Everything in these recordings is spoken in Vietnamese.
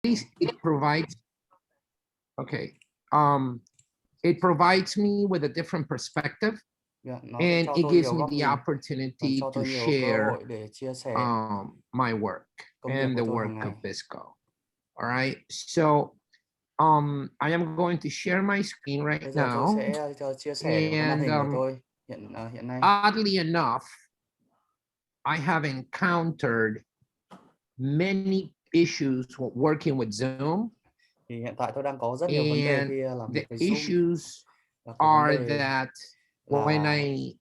least it provides, okay, it provides me with a different perspective, Nó and cho it tôi gives nhiều me góc the nhìn, opportunity cho to tôi nhiều cơ share hội để chia sẻ my work công việc and của the tôi hàng work of ngày. BISCO. All right, so I am going to share my screen right Bây giờ tôi now, sẽ chia sẻ cái màn hình của tôi hiện nay. oddly enough, I have encountered many issues working with Zoom. Thì hiện tại tôi đang có rất nhiều vấn đề And khi làm the việc với Zoom. issues Và cái vấn are đề that là when I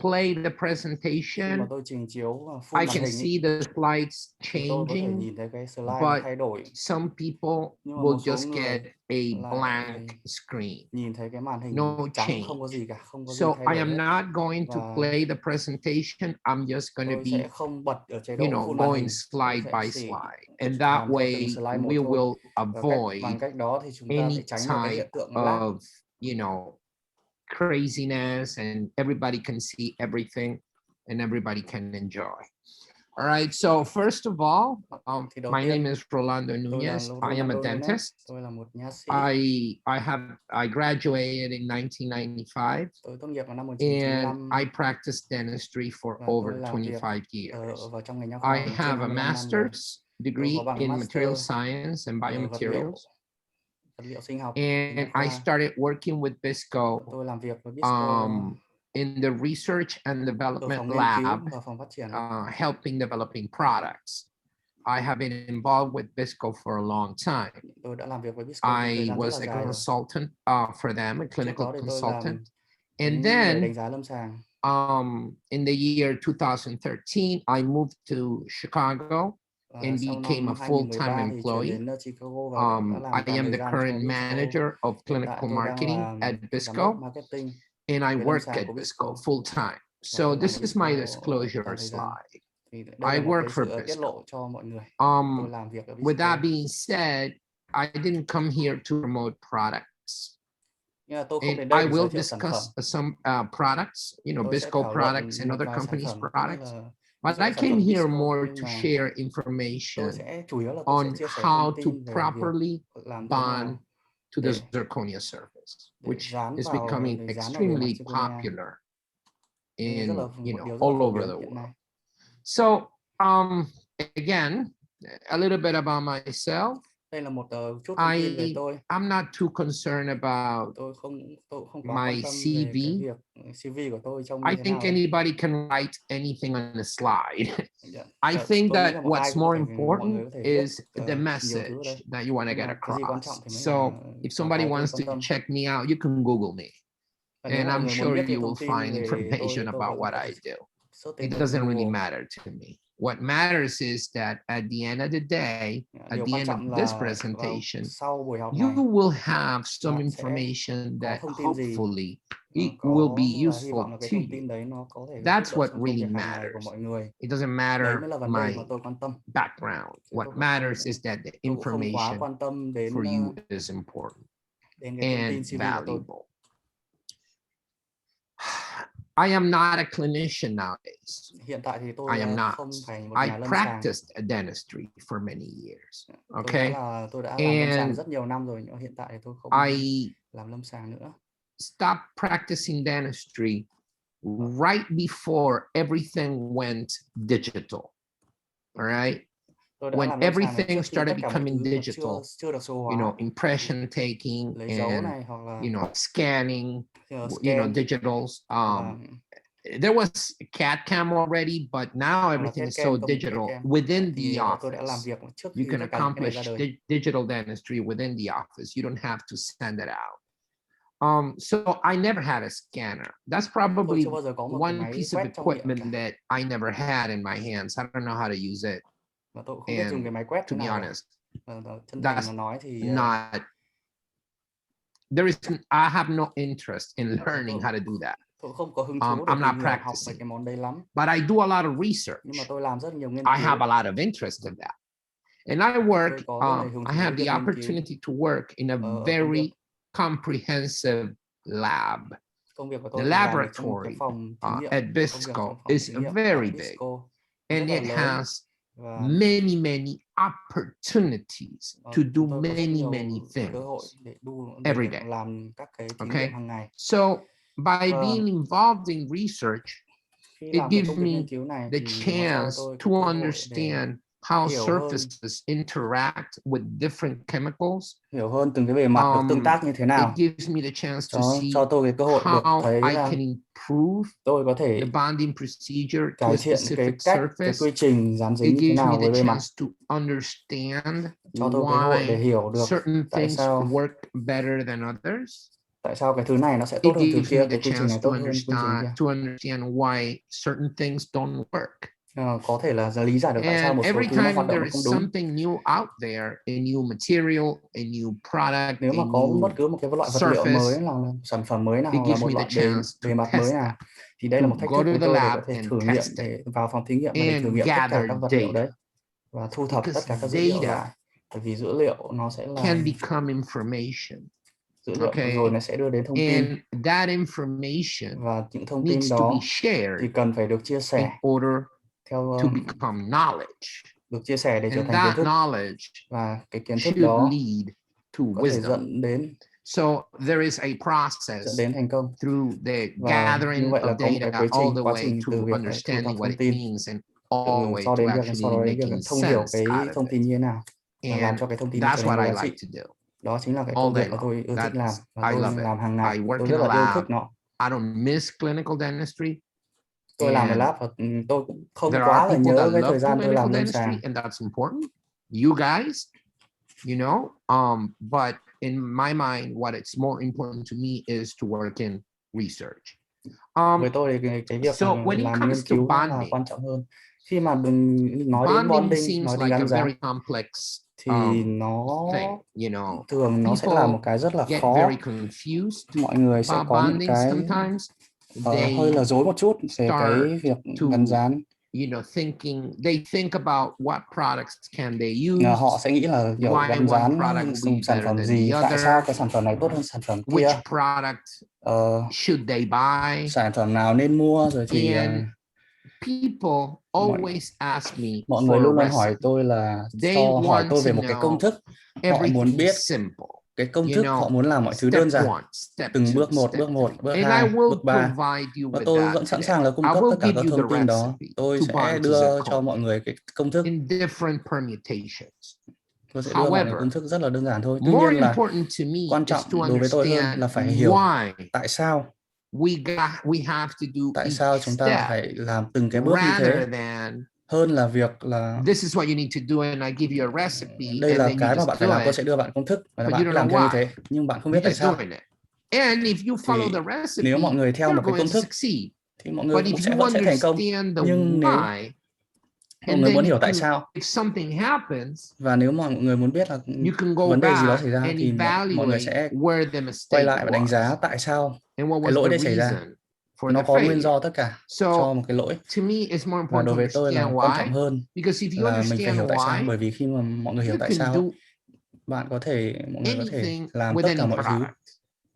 play the khi mà presentation, tôi trình chiếu full I màn can hình see the slides thì tôi có thể changing, nhìn thấy cái slide nó but thay đổi. some people Nhưng mà will một số just get người a lại blank screen, nhìn thấy cái màn hình no trắng, không có change. gì cả, không có gì So thay I đổi am hết. not going to Và play the presentation. I'm just going to tôi be, sẽ không bật ở chế độ full màn going hình. slide Tôi by sẽ chỉ slide. And that làm theo từng way slide một we thôi. will Và avoid bằng cách đó thì chúng ta sẽ any tránh được cái type hiện tượng lag. of, craziness, and everybody can see everything and everybody can enjoy. All right, so first of all, my name is Rolando Nunez. I am a dentist. Tôi là một nha sĩ. I graduated in 1995. Tôi tốt nghiệp vào năm And 1995. I practiced dentistry for over 25 years. Vào trong ngành nha khoa I have a 25 năm rồi. master's degree in material science and biomaterials. Vật liệu sinh học. And I started working with BISCO Tôi làm việc với BISCO in the research and development phòng nghiên cứu lab, và phòng phát triển. helping developing products. I have been involved with BISCO for a long time. Tôi đã làm việc với BISCO thời I gian rất was là a dài consultant for them, a clinical Trước đó thì tôi consultant. làm And người then đánh giá lâm sàng. In the year 2013, I moved to Chicago and became a full-time employee. I am the current manager of clinical marketing at BISCO, and I work at BISCO full-time. So this is my disclosure slide. I work for BISCO. With that being said, I didn't come here to promote products. And I will discuss some products, BISCO products and other companies' products. But I came here more to share information on how to properly bond to the zirconia surface, which is becoming extremely popular in, all over the world. So, again, a little bit about myself. Đây là một chút thông tin về tôi. I'm not too concerned about tôi không my CV. Về cái việc CV của tôi trông như I thế think nào. anybody can write anything on a slide. I think that what's more important is the message that you want to get across. So if somebody wants to check me out, you can Google me. And I'm sure you will find information about what I do. It doesn't really matter to me. What matters is that at the end of the day, at the end of this presentation, you will have some information that hopefully it will be useful to you. That's what really matters. It doesn't matter my background. What matters is that the information for you is important and valuable. I am not a clinician nowadays. I am not. I practiced dentistry for many years. Okay. And I stopped practicing dentistry right before everything went digital. All right. When everything started becoming digital, impression taking and, scanning, digitals. There was CAD/CAM already, but now everything is so digital within the office. You can accomplish digital dentistry within the office. You don't have to send it out. So I never had a scanner. That's probably one piece of equipment that I never had in my hands. I don't know how to use it. And to be honest, that's not, I have no interest in learning how to do that. I'm not practicing, but I do a lot of research. I have a lot of interest in that. And I work, I have the opportunity to work in a very comprehensive lab. The laboratory at BISCO is very big, and it has many opportunities to do many things every day. Okay, so by being involved in research, it gives me the chance to understand how surfaces interact with different chemicals. Hiểu hơn từng cái bề mặt được tương tác như thế nào. It gives me the chance to see cho tôi cái cơ hội được how thấy I can improve tôi có thể the bonding procedure to a cải thiện cái specific cách, surface. cái quy trình dán dính It như thế gives me nào với the bề mặt. chance to understand Cho tôi cơ hội để why hiểu được certain tại things sao work better than others. Tại sao cái thứ này nó sẽ It tốt hơn thứ gives kia, me cái the quy trình này chance tốt to hơn quy trình kia. understand why certain things don't work. Có thể là lý giải được tại sao một And số every thứ nó time hoạt động there nó is không đúng. something new out there, a new material, a new product, Nếu mà a có new bất cứ một cái loại vật liệu surface, mới, là sản phẩm mới nào, it hoặc là gives một me the loại chance bề to mặt mới test nào, that, thì đây là một to thách go thức to với the tôi để lab có thể and thử nghiệm, test it, để vào phòng thí nghiệm và để thử and nghiệm tất cả gather các vật liệu data. đấy và thu thập tất cả các dữ liệu lại. Bởi vì dữ liệu nó sẽ là Can become information. dữ liệu Okay. rồi nó sẽ đưa đến thông tin, And that information và những thông tin needs to đó be shared thì cần phải được chia in sẻ order theo to become knowledge. được chia sẻ để trở And thành kiến that thức, knowledge và cái kiến thức should đó lead to có thể wisdom. dẫn đến So there is a process thành công. through the Và gathering như vậy là of có một cái data quá all trình, the quá way trình từ to việc phải thu understanding thập what thông it tin, means and all the way cho to đến việc actually sau đó đến việc making thông hiểu sense cái out of thông tin it. như thế nào và làm And cho cái thông tin nó that's trở nên what I có giá like trị. to do. Đó chính là cái All công day việc mà long. tôi ưa thích làm và I tôi love it. làm hàng ngày. I work Tôi in rất a là yêu lab. thích nó. I don't miss clinical dentistry. Tôi làm ở And lab và tôi cũng không there quá are là people nhớ that cái love thời gian tôi clinical làm lâm dentistry, sàng. and that's important. You guys, you know, but in my mind, what it's more important to me is to work in research. Với tôi thì cái việc So when it làm nghiên comes to cứu nó là bonding, quan trọng hơn. Khi mà nói đến bonding bonding, seems nói đến like a gắn dán very complex thì nó thing, you know. thường nó sẽ là một cái rất là Get khó. very confused Mọi người sẽ about có những bonding cái sometimes. They hơi là dối một chút về cái việc to, gắn dán. you know, they think about what products can they use. Họ sẽ nghĩ là kiểu Why gắn dán dùng sản phẩm gì, tại sao cái sản phẩm này tốt hơn sản phẩm kia, which product should they buy, sản phẩm nào nên mua, rồi thì people always ask me mọi người luôn for a luôn hỏi recipe. tôi là They hỏi tôi về want một to cái công thức. Họ everything muốn biết simple. cái công You thức, know, họ muốn làm mọi thứ step đơn giản, one, step từng two, bước một, step bước 1, three. bước And 2, I will bước 3. provide you Và with tôi that vẫn sẵn today. sàng là cung I cấp will tất cả give các you thông the tin đó. recipe Tôi to sẽ bond đưa zirconia cho mọi người cái công thức. in different permutations. Tôi sẽ đưa mọi người However, công thức rất là đơn giản thôi. Tuy more nhiên là important to me quan is trọng to đối với tôi hơn understand là phải hiểu why tại sao. we have to do Tại each sao chúng ta step phải làm từng cái bước như thế, rather than hơn là việc là this is what you need to do and I give you a recipe đây and là then you cái mà just bạn phải do làm, tôi it, sẽ đưa bạn công thức và but bạn you cứ don't làm know theo như why. thế, nhưng bạn không biết You're tại just sao. doing it. And if you follow Thì the recipe, nếu mọi người theo một you're cái going công to thức succeed. thì mọi người But cũng if you vẫn sẽ thành công. understand the Nhưng nếu why, mọi and người muốn then hiểu tại sao, if something happens, và nếu mọi người muốn biết là you can go vấn đề gì đó back xảy ra, and thì mọi người evaluate sẽ where the quay mistake lại và đánh giá was tại sao and what cái was lỗi the đấy xảy ra. reason for Nó the có nguyên failure. do tất cả So cho một cái lỗi. to me, it's more Và important đối to với tôi là understand quan trọng why, hơn because if you là mình phải understand hiểu tại sao. why, Bởi vì khi mà mọi người hiểu you tại can sao, do mọi người có thể anything làm with tất any cả mọi thứ product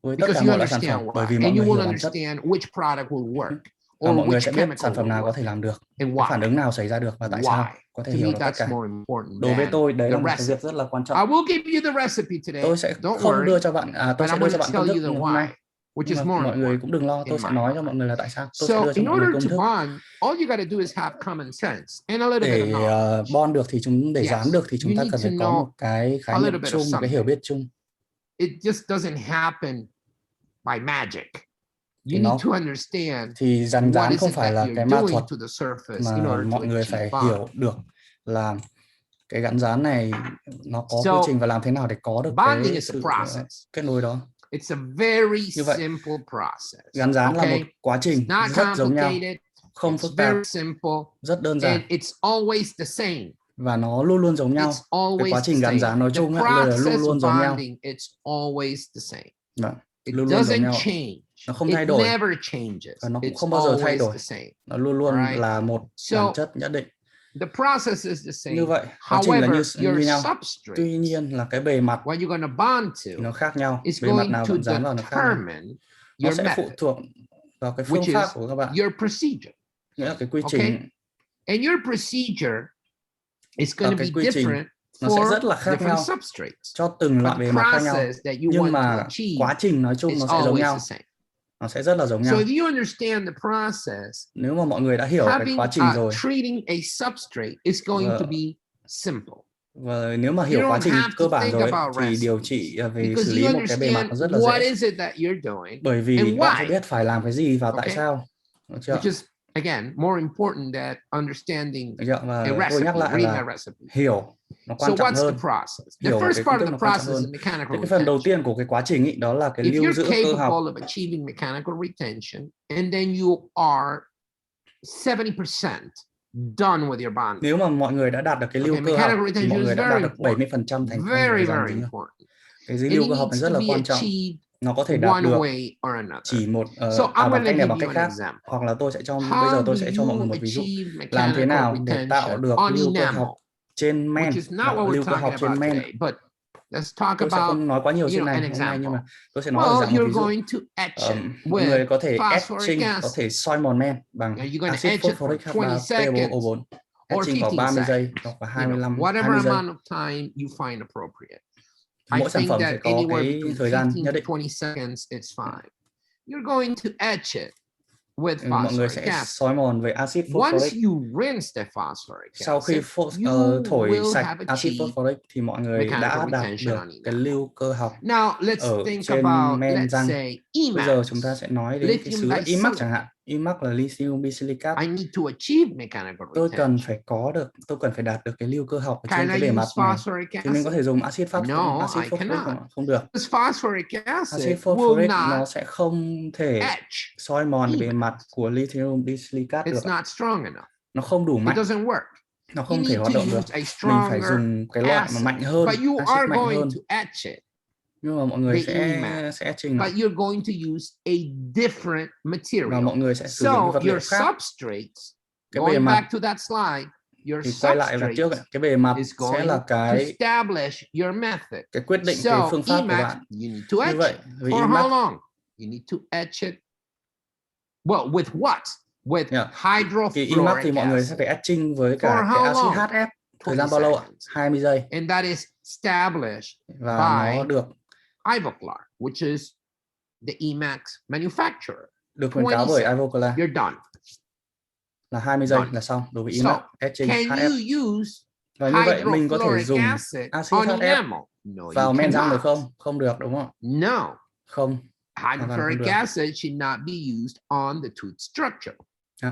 với tất because cả you mọi loại sản phẩm, understand bởi why, vì mọi and you người will hiểu bản chất. understand which product will work Và or mọi người which sẽ biết chemical sản phẩm will nào có work thể làm được, and cái phản why. ứng nào xảy ra được và tại sao, có thể To hiểu me, được tất that's cả. more important Đối với than tôi, đấy the là một cái recipe. việc rất là quan I trọng. will give you the recipe today. Tôi sẽ Don't không worry, đưa cho bạn, tôi but sẽ I'm đưa going cho to bạn công tell thức you the ngày hôm nay. why, which Nhưng is mà more mọi người cũng đừng lo, important tôi in sẽ my nói cho mind. mọi người là tại sao. Tôi sẽ So đưa cho in mọi người order công to thức. bond, all you got to do is have common sense and a little bit of Để knowledge. bond được thì để dán được thì chúng You ta need cần to phải có know một cái khái a niệm little bit of chung, một cái hiểu something. biết chung. It just doesn't happen by magic. Thì You need to understand thì what dán is không it phải that là you're cái ma doing thuật, to the surface mà in order to mọi người achieve phải bond. hiểu được là cái gắn dán này nó có quy trình và làm thế nào để có được Bonding cái is a sự process. kết nối đó. It's a very Như vậy, simple process. gắn dán là một quá trình rất giống nhau, không phức tạp, rất đơn giản, and it's always the same. Và nó luôn luôn giống nhau. Cái quá trình gắn dán nói chung là luôn luôn giống nhau. It's always the same. It Luôn luôn giống doesn't nhau. change. Nó không thay đổi. It never changes. Và nó cũng It's không bao giờ thay always đổi. the same. Nó luôn luôn là một bản chất nhất định. The process is the same. Như vậy, quá trình là như nhau. Substrate, tuy nhiên là cái bề mặt what you're going to bond to, nó khác nhau. is Bề mặt going nào to bạn dán vào nó khác nhau. Nó your sẽ phụ method, thuộc vào cái phương pháp của các bạn. your procedure. Nghĩa là cái quy trình. And your procedure is going to be different nó sẽ for rất là khác different nhau substrates. cho từng loại But bề mặt khác nhau. process that you Nhưng want to mà achieve quá trình nói chung is nó sẽ giống always nhau. the same. Nó sẽ rất là giống So nhau. if you understand the process, Nếu mà mọi người đã hiểu cái having quá trình rồi, treating a substrate is going to be simple. và nếu mà You hiểu quá don't trình have cơ to bản think rồi about thì điều recipes trị về because xử you lý một cái bề mặt understand nó rất là what dễ. is it that you're doing Bởi vì and bạn sẽ why. biết phải làm cái gì và tại Okay. sao. Được chưa? Which is again more important than understanding Được chưa? Và a tôi recipe, nhắc lại reading là a recipe. hiểu nó So quan trọng what's hơn. the process? The Hiểu first cái part kiến of thức the nó quan trọng process hơn. is mechanical Cái phần đầu retention. tiên của cái quá trình ý, đó là cái If lưu giữ you're cơ học. capable of achieving mechanical retention and then you are 70% done with your bonding. Nếu mà mọi người đã đạt được cái lưu cơ học thì mọi người đã đạt được 70% thành công của Very, dàn very dính. important. Cái And lưu it cơ học này needs rất to là be quan trọng. achieved Nó có thể đạt one được way or another. chỉ một So I'm bằng going to cách này give bằng you cách an khác, example. hoặc là tôi sẽ cho bây How giờ tôi do sẽ cho mọi người you một ví dụ achieve làm thế mechanical nào để tạo retention được on lưu cơ học enamel, trên men, which is not what we're lưu cơ học talking trên about men. today, but let's talk Tôi sẽ about, không nói quá nhiều trên an này hôm nay, example. nhưng mà tôi sẽ nói ở Well, dạng một ví you're dụ. going to etch it Mọi người có thể with phosphoric etching, có thể acid. soi mòn men bằng You're going to axit etch it for phosphoric 20 H3 seconds PO4. or Etching khoảng 15 30 giây seconds, hoặc là you know, 25, whatever 20 giây. amount of time you find appropriate. I Mỗi sản think phẩm sẽ that có anywhere cái between thời gian 15 nhất to định. 20 seconds, it's fine. You're going to etch it with Mọi người phosphoric sẽ acid. soi mòn với axit Once phosphoric. you rinse the phosphoric Sau khi acid, you thổi will sạch have axit achieved phosphoric thì mọi người mechanical đã đạt retention được on cái enamel. lưu cơ học Now let's ở think trên about, men let's răng. say, Bây giờ Emax, chúng ta sẽ nói đến cái lithium xứ IMAX disilicate. chẳng hạn. IMAX là lithium bisilicate. I need to achieve mechanical Tôi retention. cần phải có được, tôi cần phải đạt được cái lưu cơ học ở trên Can cái I bề mặt use này. phosphoric Thì mình có acid? thể dùng axit No, axit I phosphoric cannot. không được. This phosphoric acid Axit will phosphoric nó not sẽ không thể etch soi mòn bề Emax. mặt của lithium disilicate được. It's not strong enough. Nó không đủ It mạnh. doesn't work. Nó You không thể need hoạt to động được. use a Mình phải stronger dùng cái loại mà acid, mạnh hơn, but you axit are mạnh going hơn. to etch it, Nhưng mà mọi người the Emax, sẽ etching nó. but you're going to use a different Và material. mọi người sẽ sử dụng cái So vật liệu your khác. substrates, Cái bề going mặt back to that slide, your thì quay lại vào trước, substrate cái bề mặt is sẽ going là to cái establish your method. quyết định cái So phương pháp của Emax, bạn. you need to Như etch vậy, it. với For Emax, how long? You need to etch it. Well, with what? With cái Emax hydrofluoric thì mọi người sẽ acid. phải etching với For cả cái how axit long? HF. Thời 20 gian bao lâu ạ? seconds. 20 giây. And that is established Và by nó được Ivoclar, which is the Emax manufacturer. khuyến cáo bởi 27, Ivoclar you're done. là 20 giây Done. là xong đối với Emax So, etching can HF. you use Và như vậy mình có thể hydrofluoric dùng acid axit on HF enamel? No, vào you men răng được cannot. không? Không được đúng không? No, Không. Hoàn toàn không hydrofluoric được. acid should not be used on the tooth structure.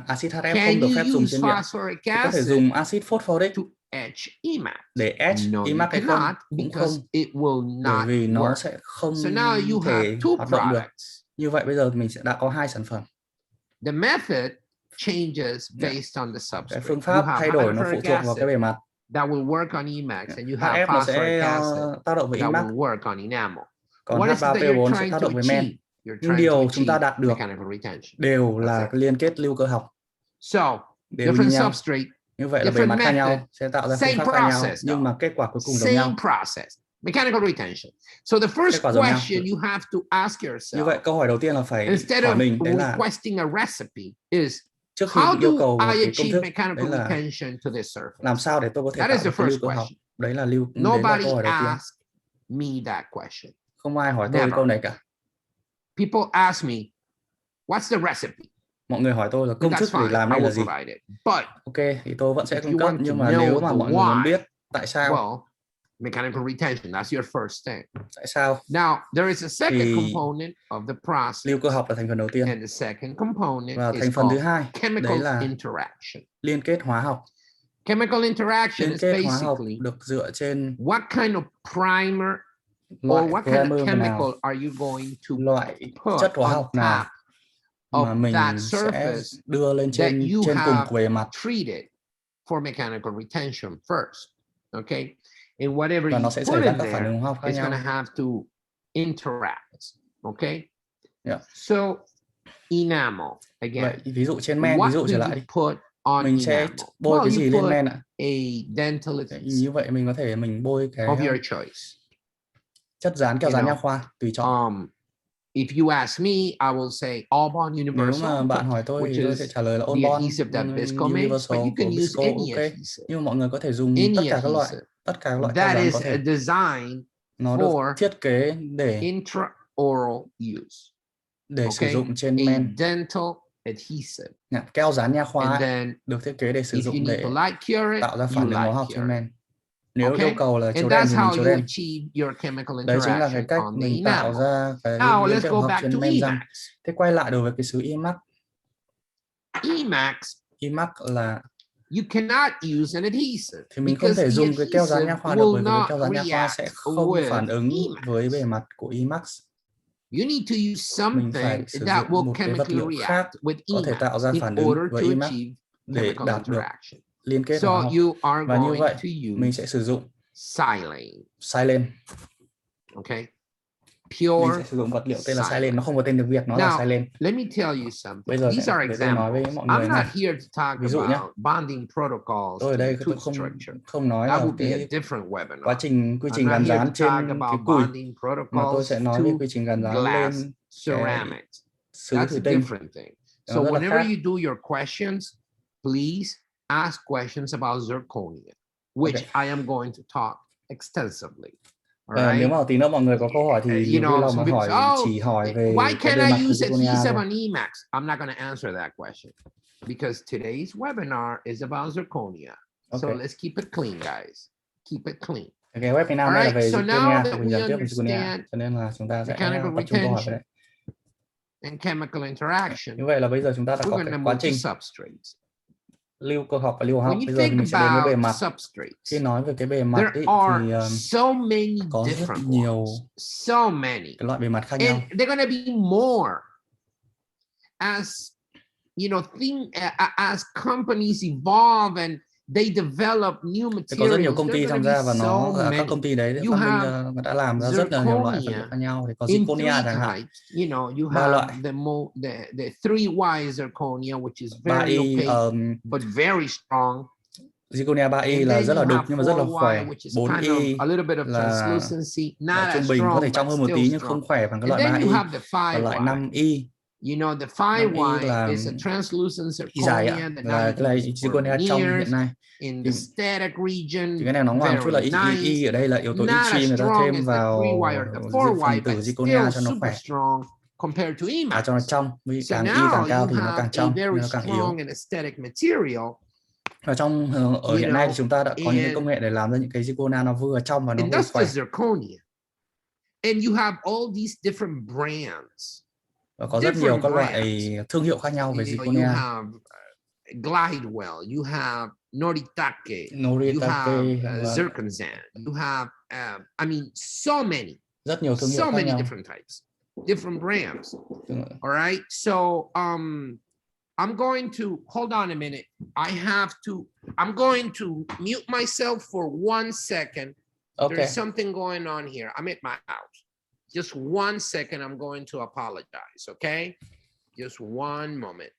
Axit HF Can không được phép you dùng use trên miệng. phosphoric Thì có thể acid dùng axit phosphoric to etch Emax? để etch No, you Emax hay không? cannot, Cũng because không, it will bởi not vì nó work. sẽ không So now you have thể two hoạt động được. products. Như vậy bây giờ mình đã có hai sản phẩm. The method changes based on the Cái substrate. phương You pháp have thay đổi nó phụ hydrofluoric thuộc vào cái acid bề mặt. that will work on Emax, and you have HF nó phosphoric sẽ acid tác động với that Emax, will work on enamel. còn What is it that you're H3PO4 sẽ trying tác to động với men. achieve? You're Nhưng trying to điều chúng ta achieve đạt được mechanical retention. đều That's là it. cái liên kết lưu cơ học, So, đều như different nhau. substrate, Như vậy là bề different mặt khác method, nhau sẽ tạo ra phương same pháp khác nhau, process, nhưng mà kết quả cuối cùng giống same nhau. process. Mechanical retention. So the Kết first quả giống nhau. question you have to ask Như yourself, vậy câu hỏi đầu tiên là phải instead hỏi of mình, đấy là requesting a recipe, is trước khi how yêu cầu do một I cái công achieve thức, mechanical đấy là retention to this surface? làm sao để tôi có thể That tạo is the được cái lưu first cơ học. question. Đấy là câu Nobody hỏi đầu tiên. asked me that question. Không ai hỏi tôi Never. câu này cả. People ask me, what's the recipe? Mọi người hỏi tôi là công That's thức để fine, làm I đây là will gì. provide it. But Ok, thì tôi vẫn sẽ if cung you cấp, want to nhưng mà know nếu mà the mọi người muốn why, biết tại sao, well, mechanical retention, that's your first thing. tại sao Now, there is a second thì component of the process. lưu cơ học là thành phần đầu tiên, And the second component và is thành phần thứ called hai chemical đấy là interaction. liên kết hóa học. Chemical interaction Liên is kết hóa học basically được dựa trên what kind of primer loại or what kind of primer chemical nào, are you going to loại put chất hóa on học nào top mà of mình that sẽ surface đưa lên that trên you cùng have của bề mặt, treated for mechanical retention first. Okay? And whatever và you nó sẽ put xảy ra in các phản there ứng hóa học khác is going nhau. to have to interact. Okay? Yeah. So, enamel, again. Vậy ví dụ trên men, ví What dụ do trở you lại đi. put on Mình sẽ enamel? bôi Well, cái gì you lên put men ạ? a dental adhesive Như vậy mình có thể bôi cái of your choice. chất dán, keo You dán know, nha khoa tùy chọn. If you ask me, I will say Allbond Nếu Universal, mà bạn hỏi tôi thì tôi sẽ trả lời là the Allbond adhesive that Visco makes, Universal but you của can use Visco, any ok. adhesive. Nhưng mà mọi người có thể dùng tất Any cả các loại. adhesive. Tất cả các loại that keo dán is có thể designed nó được for thiết kế để intraoral use. sử dụng trên men. Dental adhesive. Keo dán nha khoa And then được thiết kế để sử if you dụng need để to light cure it, tạo ra you phản ứng hóa light học cure trên it. men. Nếu Okay? yêu cầu là chiếu And đen that's thì mình how chiếu you đen. achieve your chemical Đấy chính là cái interaction cách on the mình tạo enamel. ra cái Now liên let's kết go hóa học back trên to men răng. Emax. Thế quay lại đối với cái xứ Emax. Emax là you cannot use an adhesive thì mình không thể dùng cái keo dán nha khoa được, bởi vì cái keo dán nha khoa sẽ không phản ứng với bề mặt của Emax. You need to use Mình phải something sử that dụng will một cái vật liệu chemically khác react with có thể tạo ra Emax phản in ứng order với to Emax achieve để chemical đạt được interaction. liên kết So hóa học. you are Và như going vậy to use mình sẽ sử dụng silane. Okay. Mình Pure sẽ sử dụng vật liệu tên là silane. silane, nó không có tên tiếng Việt, nó là silane. Let me tell you something. Bây giờ These are để tôi nói với examples. mọi người I'm not này. here to talk Ví dụ nhé, about bonding protocols tôi ở đây to tôi tooth structure. không nói That là would be a cái different webinar. quy trình I'm not gắn here dán to trên talk cái about cùi, bonding mà tôi protocols sẽ nói to về quy trình gắn dán glass lên ceramic. sứ That's thủy a tinh. different thing. So Nó rất là whenever khác. you do your questions, please ask questions about zirconia, which I am going to talk extensively. Nếu mà tí nữa mọi người có câu hỏi thì vui lòng mà hỏi, chỉ hỏi về why cái can't bề mặt I của use Zirconia adhesive thôi. on Emax? I'm not going to answer that question because today's webinar is about zirconia. So let's keep it clean, guys. Keep it clean. Cái webinar này là về Zirconia, thì mình giảng tiếp về Zirconia, cho nên là chúng ta sẽ tập trung câu hỏi về đấy. And chemical interaction. Như vậy là bây giờ chúng ta đã có cái quá trình lưu cơ học và lưu học. Bây giờ thì mình sẽ đến với bề mặt. Khi nói về cái bề mặt thì có rất nhiều cái loại bề mặt khác nhau. And they're going to be more as as companies evolve and they develop new materials. Có rất nhiều công ty tham gia và các công ty đấy phát minh đã làm ra rất là nhiều loại vật liệu khác nhau. Thì có Zirconia chẳng hạn. You ba have loại. The 3Y zirconia, which is very opaque but very strong. Zirconia 3Y là rất là đục nhưng mà rất là khỏe. 4Y là trung bình, có thể trong hơn một tí nhưng không khỏe bằng cái loại 3Y. Và loại 5Y. The 5Y is a translucent zirconia that now là Zirconia trong hiện nay. In the static region, thì cái này nó ngoài một chút là Y ở đây là yếu tố Yttrium, người ta thêm vào phần tử Zirconia cho nó khỏe. Cho nó trong, vì càng Y càng cao thì nó càng trong, nên nó càng yếu. Và ở hiện nay thì chúng ta đã có những cái công nghệ để làm ra những cái Zirconia nó vừa trong và nó vừa khỏe. And you have all these different brands. Và có rất nhiều các loại thương hiệu khác nhau về Zirconia. You have Glidewell, you have Noritake, you have Zirconzan, you have so many. Rất nhiều thương hiệu khác nhau. Different types, different brands. All right, so I'm going to hold on a minute. I'm going to mute myself for 1 second. Okay. There's something going on here. I'm at my house. Just 1 second. I'm going to apologize. Okay, just one moment.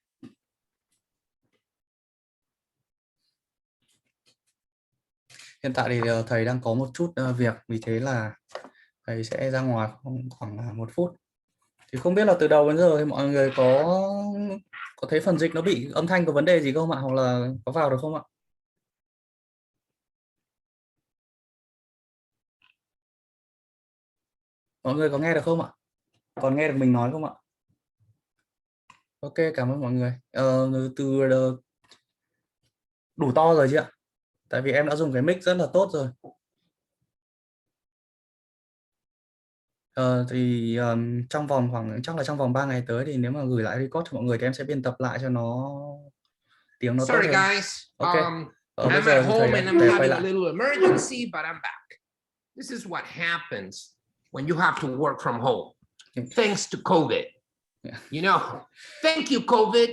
Hiện tại thì thầy đang có một chút việc, vì thế là thầy sẽ ra ngoài khoảng 1 phút. Thì không biết là từ đầu đến giờ thì mọi người có thấy phần dịch nó bị âm thanh có vấn đề gì không ạ, hoặc là có vào được không ạ? Mọi người có nghe được không ạ? Còn nghe được mình nói không ạ? Ok, cảm ơn mọi người. Đủ to rồi chứ ạ? Tại vì em đã dùng cái mic rất là tốt rồi. Thì trong vòng chắc là trong vòng 3 ngày tới thì nếu mà gửi lại record cho mọi người thì em sẽ biên tập lại cho nó tiếng nó tốt hơn. Sorry guys. Ok. I'm at home and I'm having a little emergency, but I'm back. This is what happens when you have to work from home. Thanks to COVID. You know, thank you COVID.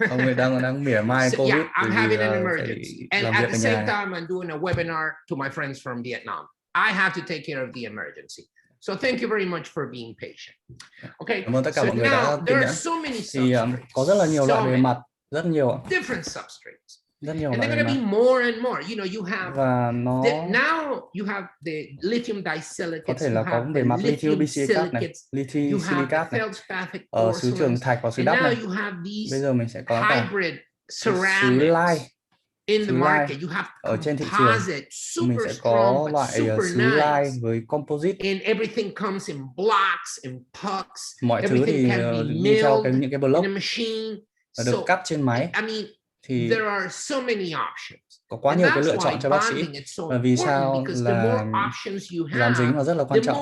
Ông ấy đang mỉa mai COVID. Yeah, I'm having an emergency. And at the same time, I'm doing a webinar to my friends from Vietnam. I have to take care of the emergency. So thank you very much for being patient. Okay. Cảm ơn tất cả so mọi người đã kiên nhẫn. Thì có rất là nhiều loại bề mặt, rất nhiều. Different substrates. Rất nhiều and loại they're going to be more and more. You know, you have now you have the lithium disilicates. Có thể là có bề mặt lithium silicat này, lithium silicat này, xứ trường thạch và xứ đắp này. Bây giờ mình sẽ có cả xứ lai. in the xứ market, lai. you have Ở trên thị trường composite, mình super sẽ có strong, but loại super xứ lai nice. với composite. And everything comes in blocks and pucks. Mọi thứ Everything thì can be đi theo milled những cái in block a machine. và được cắt trên máy. I mean, Thì there are so many options. có quá nhiều cái lựa chọn cho bác sĩ. Và vì sao là dán dính nó rất là quan trọng?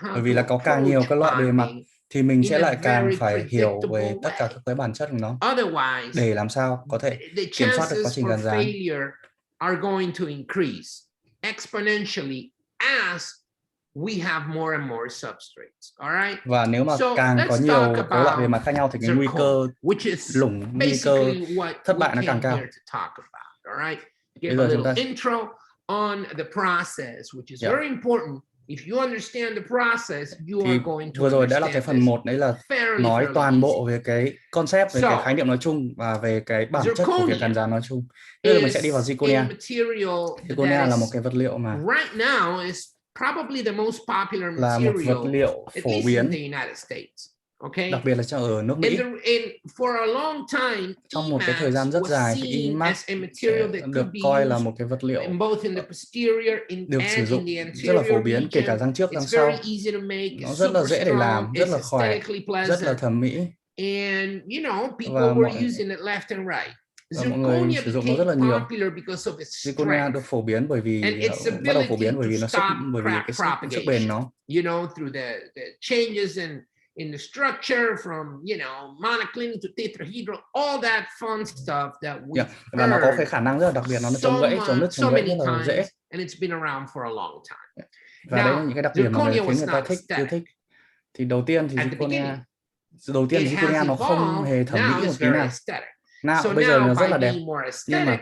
Bởi vì là có càng nhiều các loại bề mặt thì mình sẽ lại càng phải hiểu về tất cả các cái bản chất của nó để làm sao có thể kiểm soát được quá trình gắn dán. Are going to increase exponentially as we have more and more substrates. All right. Và nếu mà càng có nhiều các loại bề mặt khác nhau thì cái nguy cơ lủng, nguy cơ thất bại nó càng cao. Bây giờ chúng ta intro on the process, which is very important. If you understand the process, you are going to. Vừa rồi đã là cái phần 1, đấy là nói toàn bộ về cái concept, về cái khái niệm nói chung và về cái bản chất của việc gắn dán nói chung. Bây giờ mình sẽ đi vào zirconia. Zirconia là một cái vật liệu mà là một vật liệu phổ biến, đặc biệt là ở nước Mỹ. Trong một cái thời gian rất dài thì IMAX được coi là một cái vật liệu được sử dụng rất là phổ biến, kể cả răng trước, răng sau. Nó rất là dễ để làm, rất là khỏe, rất là thẩm mỹ. Và mọi người sử dụng nó rất là nhiều. Zirconia được phổ biến bởi vì bắt đầu phổ biến bởi vì cái sức bền nó. In the structure from, monoclinic to tetrahedral, all that fun stuff that we và nó có cái khả năng rất là đặc biệt, nó chống gãy, chống nứt, chống gãy rất là dễ. And it's been around for a long time. Và đấy là những cái đặc điểm mà khiến người ta yêu thích. Thì đầu tiên thì Zirconia nó không hề thẩm mỹ một tí nào. Nào, bây giờ nó rất là đẹp. Nhưng mà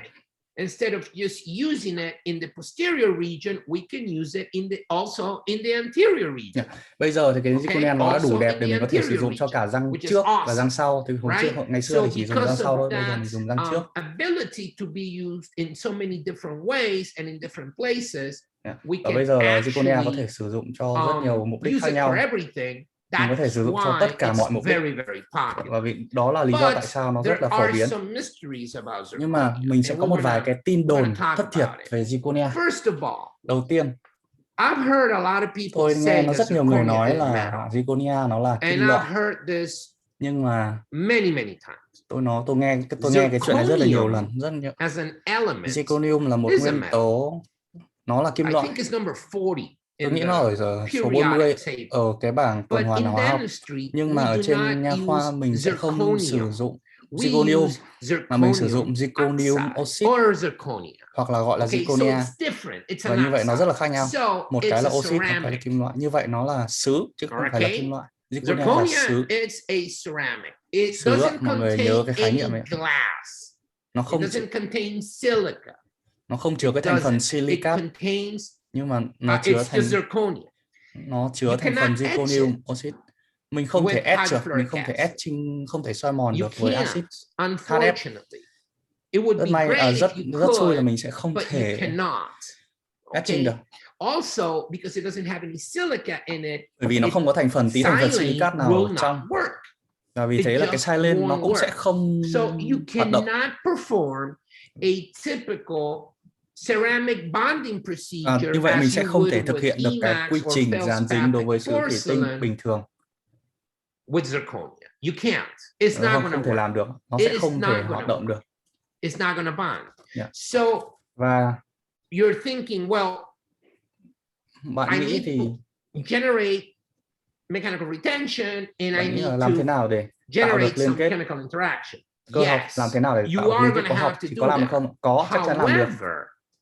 instead of just using it in the posterior region, we can use it also in the anterior region. Bây giờ thì cái Zirconia nó đã đủ đẹp để mình có thể sử dụng cho cả răng trước và răng sau. Từ ngày xưa thì chỉ dùng răng sau thôi, bây giờ mình dùng răng trước. Ability to be used in so many different ways and in different places. Và bây giờ Zirconia có thể sử dụng cho rất nhiều mục đích khác nhau. Mình có thể sử dụng cho tất cả mọi mục đích. Và vì đó là lý do tại sao nó rất là phổ biến. Nhưng mà mình sẽ có một vài cái tin đồn thất thiệt về Zirconia. Đầu tiên, tôi nghe nó rất nhiều người nói là Zirconia nó là kim loại. Nhưng mà tôi nghe cái chuyện này rất là nhiều lần. Zirconium là một nguyên tố, nó là kim loại. Tôi nghĩ nó ở số 40 ở cái bảng tuần hoàn hóa học. Nhưng mà ở trên nha khoa mình sẽ không sử dụng zirconium mà mình sử dụng zirconium oxide hoặc là gọi là zirconia. Và như vậy nó rất là khác nhau. Một cái là oxide, một cái là kim loại. Như vậy nó là sứ chứ không phải là kim loại. Zirconia là sứ. Sứ, mọi người nhớ cái khái niệm này. Nó không chứa cái thành phần silicat, nhưng mà nó chứa thành phần zirconium oxide. Mình không thể etch được, mình không thể etching, không thể soi mòn được với axit HF. Rất may, rất xui là mình sẽ không thể etching được. Bởi vì nó không có thành phần tí thành phần silicat nào ở trong. Và vì thế là cái silane nó cũng sẽ không hoạt động. Như vậy mình sẽ không thể thực hiện được cái quy trình dán dính đối với sứ thủy tinh bình thường. Nó không thể làm được, nó sẽ không thể hoạt động được. Và bạn nghĩ thì bạn nghĩ là làm thế nào để tạo được liên kết cơ học, làm thế nào để tạo được liên kết cơ học thì có làm được không? Có, chắc chắn làm được.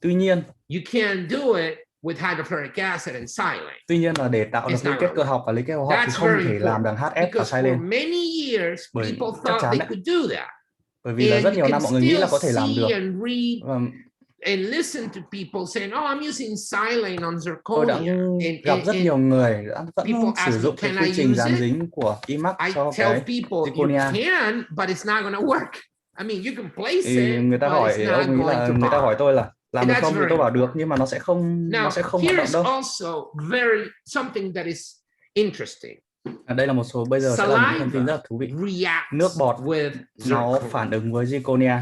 Tuy nhiên là để tạo được liên kết cơ học và liên kết hóa học thì không thể làm bằng HF và silane. Bởi chắc chắn đấy. Bởi vì là rất nhiều năm mọi người nghĩ là có thể làm được. Tôi đã gặp rất nhiều người vẫn sử dụng cái quy trình dán dính của IMAX cho cái Zirconia. Thì người ta hỏi tôi là làm được không, thì tôi bảo được, nhưng mà nó sẽ không hoạt động đâu. Đây là một số, bây giờ sẽ là những thông tin rất là thú vị. Nước bọt nó phản ứng với Zirconia.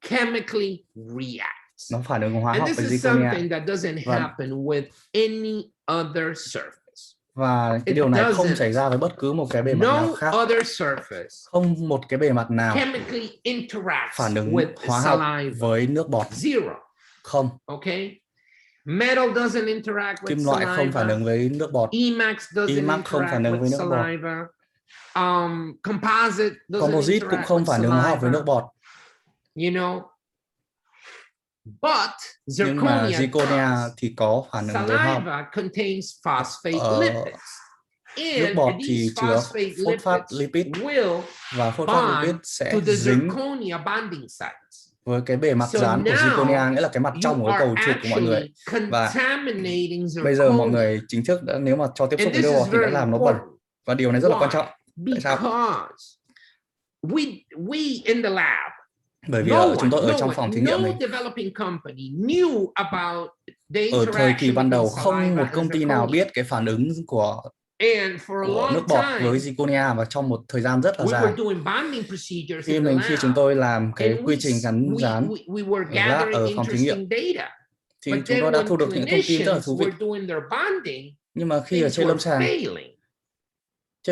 chemically reacts. Nó phản ứng hóa And học this với is zirconia. something that doesn't happen with any other surface. Và cái điều này không xảy ra với bất cứ một cái bề mặt nào khác. Không một cái bề mặt nào phản ứng hóa học với nước bọt. Không. Metal doesn't interact with kim loại không phản ứng với nước bọt. Emax không phản ứng với nước bọt. Composite cũng không phản ứng hóa học với nước bọt. You know, but nhưng mà Zirconia thì có phản ứng với hóa học. Nước bọt thì chứa phosphate lipid và phosphate lipid sẽ dính với cái bề mặt dán của Zirconia, nghĩa là cái mặt trong của cái cầu trục của mọi người. Và bây giờ mọi người chính thức đã, nếu mà cho tiếp xúc với nước bọt thì đã làm nó bẩn. Và điều này rất là quan trọng. Tại sao? Bởi vì chúng tôi ở trong phòng thí nghiệm này, ở thời kỳ ban đầu không một công ty nào biết cái phản ứng của nước bọt với Zirconia, và trong một thời gian rất là dài khi chúng tôi làm cái quy trình gắn dán ở phòng thí nghiệm thì chúng tôi đã thu được những thông tin rất là thú vị. Nhưng mà khi ở trên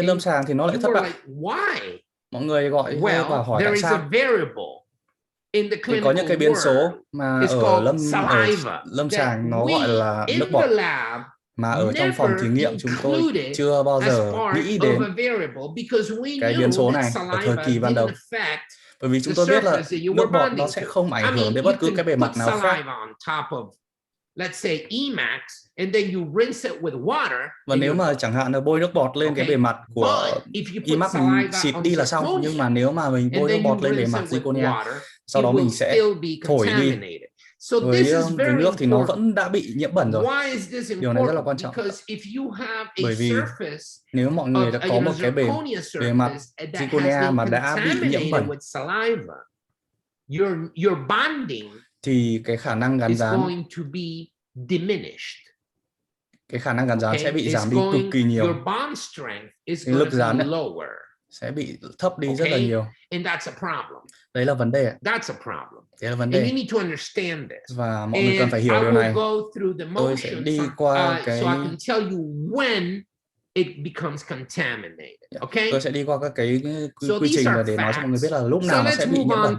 lâm sàng thì nó lại thất bại. Mọi người gọi và hỏi tại sao. Thì có những cái biến số mà ở lâm sàng nó gọi là nước bọt, mà ở trong phòng thí nghiệm chúng tôi chưa bao giờ nghĩ đến cái biến số này ở thời kỳ ban đầu. Bởi vì chúng tôi biết là nước bọt nó sẽ không ảnh hưởng đến bất cứ cái bề mặt nào khác. Và nếu mà chẳng hạn là bôi nước bọt lên cái bề mặt của Emax mình xịt đi là xong. Nhưng mà nếu mà mình bôi nước bọt lên bề mặt Zirconia, sau đó mình sẽ thổi đi với nước thì nó vẫn đã bị nhiễm bẩn rồi. Điều này rất là quan trọng. Bởi vì nếu mọi người đã có một cái bề mặt Zirconia mà đã bị nhiễm bẩn thì cái khả năng gắn dán sẽ bị giảm đi cực kỳ nhiều. Cái lực dán ấy sẽ bị thấp đi rất là nhiều. Đấy là vấn đề. Đấy là vấn đề. Và mọi người cần phải hiểu điều này. Tôi sẽ đi qua cái tôi sẽ đi qua các cái quy trình và để nói cho mọi người biết là lúc nào nó sẽ bị nhiễm bẩn.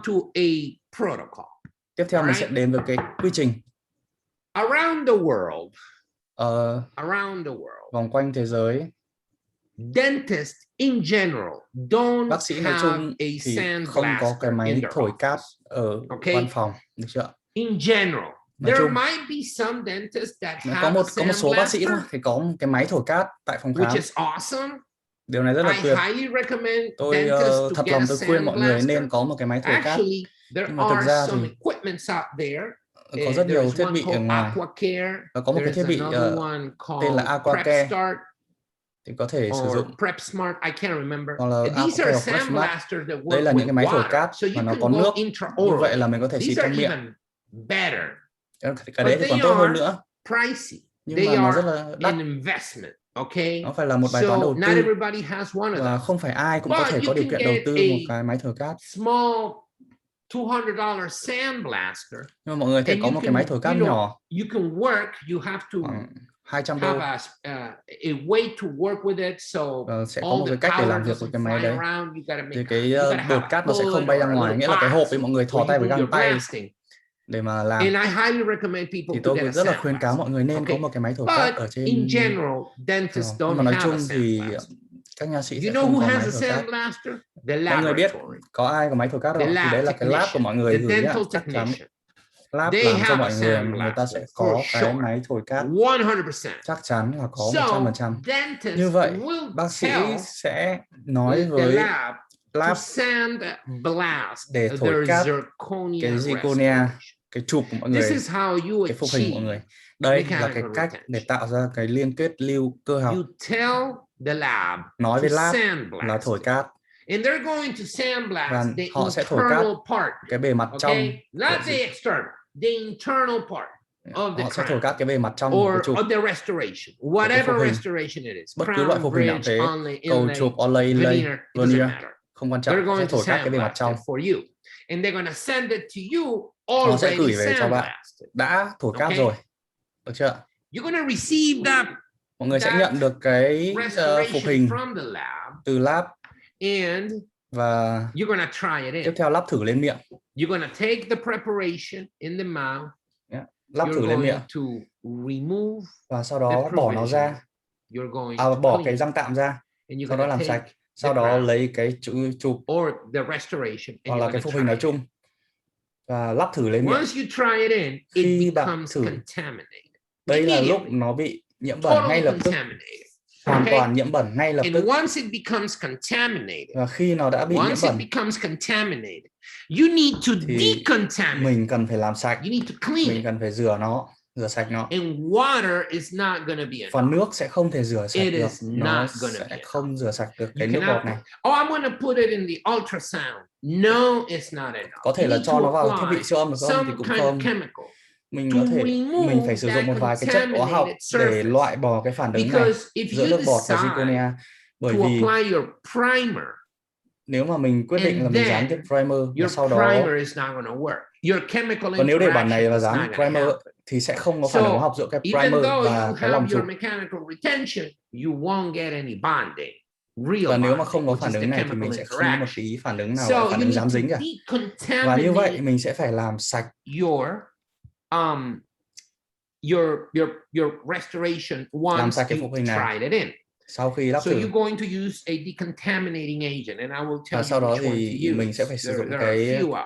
Tiếp theo mình sẽ đến với cái quy trình. Vòng quanh thế giới, bác sĩ nói chung thì không có cái máy thổi cát ở văn phòng, được chưa? Nói chung, có một số bác sĩ thôi thì có một cái máy thổi cát tại phòng khám. Điều này rất là tuyệt. Tôi thật lòng tôi khuyên mọi người nên có một cái máy thổi cát. Nhưng mà thực ra thì có rất nhiều thiết bị ở ngoài. Và có một cái thiết bị tên là Aquacare thì có thể sử dụng, hoặc là Aquacare hoặc PrepSmart. Đây là những cái máy thổi cát mà nó có nước, như vậy là mình có thể xịt trong miệng. Cái đấy thì còn tốt hơn nữa, nhưng mà nó rất là đắt. Nó phải là một bài toán đầu tư, và không phải ai cũng có thể có điều kiện đầu tư một cái máy thổi cát. Nhưng mà mọi người có thể có một cái máy thổi cát nhỏ khoảng $200. Sẽ có một cái cách để làm việc với cái máy đấy. Thì cái bột cát nó sẽ không bay ra ngoài, nghĩa là cái hộp ấy mọi người thò tay với găng tay để mà làm. Thì tôi cũng rất là khuyên cáo mọi người nên có một cái máy thổi cát ở trên. Nhưng mà nói chung thì các nha sĩ sẽ không có máy thổi cát. Mọi người biết có ai có máy thổi cát không? Thì đấy là cái lab của mọi người gửi nhá, chắc chắn lab làm cho mọi người ta sẽ có cái máy thổi cát, chắc chắn là có 100%. Như vậy bác sĩ sẽ nói với lab để thổi cát cái Zirconia, cái chụp của mọi người, cái phục hình của mọi người. Đây là cái cách để tạo ra cái liên kết lưu cơ học. Nói với lab là thổi cát, và họ sẽ thổi cát cái bề mặt trong. Họ sẽ thổi cát cái bề mặt trong của chụp, cái phục hình, bất cứ loại phục hình nào thế, cầu chụp, Olay, vernier, không quan trọng, They're sẽ going to thổi các cái bề mặt trong. sandblast it for you, and they're going to send it to you Nó sẽ already gửi về cho bạn sandblasted. đã thổi cát rồi, được chưa? You're going to receive that. Mọi người sẽ nhận được cái phục hình from the lab, từ lab, and và you're going to try it in. tiếp theo lắp thử lên miệng. You're going to take the preparation in the mouth. Lắp thử lên miệng. To remove và sau đó bỏ nó ra. Bỏ cái răng tạm ra. Sau đó làm sạch. Sau đó lấy cái chụp hoặc là cái phục hình nói chung và lắp thử lên miệng. Khi bạn thử, đây là lúc nó bị nhiễm bẩn ngay lập tức, hoàn toàn nhiễm bẩn ngay lập tức. Và khi nó đã bị nhiễm bẩn thì mình cần phải làm sạch, mình cần phải rửa sạch nó. Và nước sẽ không thể rửa sạch được, nó sẽ không rửa sạch được cái nước bọt này. Có thể là cho nó vào thiết bị siêu âm được không thì cũng không. Mình phải sử dụng một vài cái chất hóa học để loại bỏ cái phản ứng này giữa nước bọt và Zirconia. Bởi vì nếu mà mình quyết định là mình dán tiếp primer và sau đó, và nếu để bản này và dán primer thì sẽ không có phản ứng hóa học giữa cái primer và cái lòng chụp. Và nếu mà không có phản ứng này thì mình sẽ không có một tí phản ứng nào, phản ứng dám dính cả. Và như vậy mình sẽ phải làm sạch làm sạch cái phục hình này sau khi lắp thử. Và sau đó thì mình sẽ phải sử dụng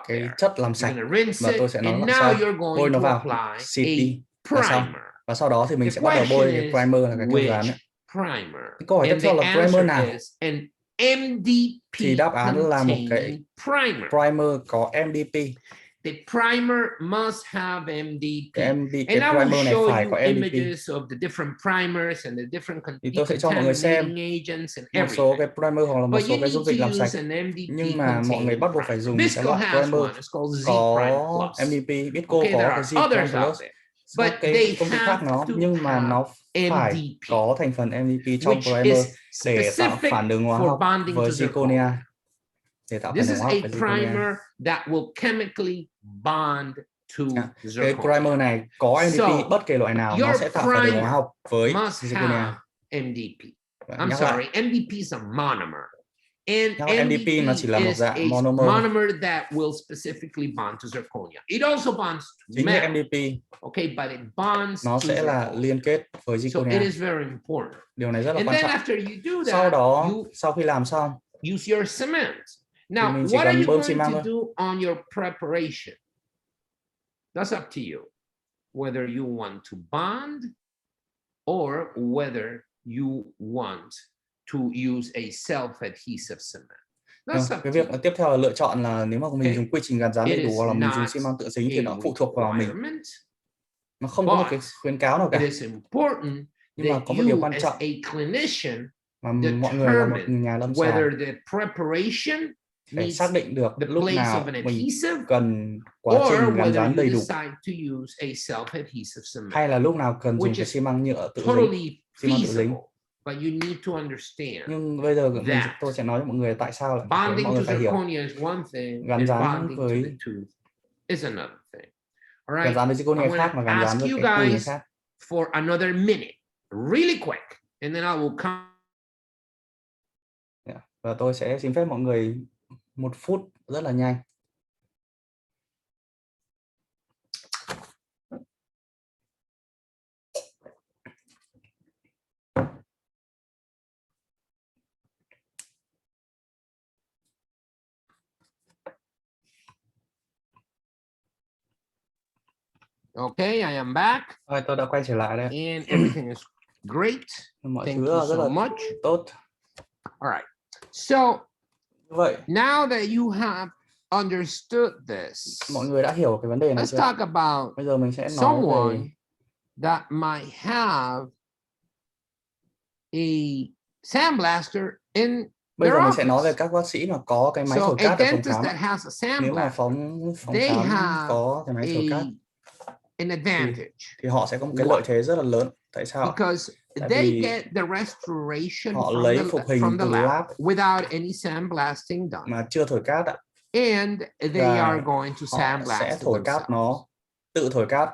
cái chất làm sạch và tôi sẽ nói là sau bôi nó vào CT là xong. Và sau đó thì mình sẽ bắt đầu bôi cái primer là cái kem dán ấy. Câu hỏi tiếp theo là primer nào? Thì đáp án là một cái primer có MDP. The primer must have MDP. Cái primer này phải có MDP. Thì tôi sẽ cho mọi người xem một số cái primer hoặc là một số cái dung dịch làm sạch. Nhưng mà mọi người bắt buộc phải dùng cái loại primer có MDP. Bisco có cái Zirconia Plus, cái công ty khác nó, nhưng mà nó phải có thành phần MDP trong primer để tạo phản ứng hóa học với Zirconia. Để tạo phản ứng hóa học với Zirconia. Cái primer này có MDP bất kể loại nào, nó sẽ tạo phản ứng hóa học với Zirconia. I'm sorry, MDP is a monomer. And MDP nó chỉ là một dạng monomer that will specifically bond to zirconia. It also bonds to chính metal. MDP. Okay, but it bonds nó sẽ là liên kết với So zirconia. it is very important. Điều này rất là And quan then trọng. after you do that, sau đó, sau khi làm xong, use your cement. Now, what are you going to do on your preparation? That's up to you. Whether you want to bond or whether you want to use a self-adhesive cement. Cái việc tiếp theo là lựa chọn là nếu mà mình dùng quy trình gắn dán đầy đủ hoặc là mình dùng xi măng tự dính thì nó phụ thuộc vào mình. Nó không có một cái khuyến cáo nào cả. Nhưng mà có một điều quan trọng mà mọi người là một nhà lâm sàng phải xác định được lúc nào mình cần quá trình gắn dán đầy đủ hay là lúc nào cần dùng cái xi măng nhựa tự dính. Nhưng bây giờ tôi sẽ nói cho mọi người tại sao lại mọi người phải hiểu gắn dán với zirconia khác và gắn dán với cái QUY khác. For another minute, really quick, and then I will come. Và tôi sẽ xin phép mọi người 1 phút rất là nhanh. Okay, I am back. Rồi, tôi đã quay trở lại đây. And everything is great. Mọi Thank thứ you rất so là much. tốt. All right. So, vậy now that you have understood this, mọi người đã hiểu cái vấn đề này let's chưa? talk about Bây giờ mình sẽ nói someone về that might have a sandblaster in. Bây giờ mình sẽ nói về các bác sĩ mà có cái máy thổi cát ở phòng khám. Nếu mà phòng khám có cái máy thổi cát thì họ sẽ có một cái lợi thế rất là lớn. Tại sao? they get the restoration họ lấy phục hình from the từ lab lab without any sandblasting done. mà chưa thổi cát ạ. And they are going to họ sandblast sẽ it thổi cát themselves. nó, tự thổi cát.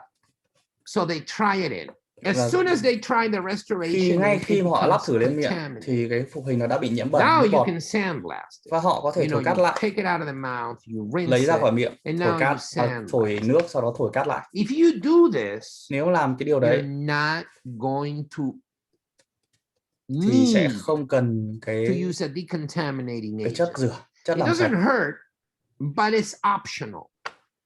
So they try it in. As soon as they try the restoration, ngay khi mà họ lắp thử lên miệng contaminated. thì cái phục hình nó đã bị nhiễm bẩn, Now nước you bọt. can sandblast it. Và họ có thể thổi cát lại, take it out of the mouth, you rinse lấy ra khỏi it, miệng, and thổi now cát, you sandblast. thổi nước, sau đó thổi cát lại. If you do this, Nếu làm cái điều đấy you're not going to thì sẽ need không cần to use a decontaminating cái agent. chất rửa, chất It làm sạch. doesn't hurt, but it's optional.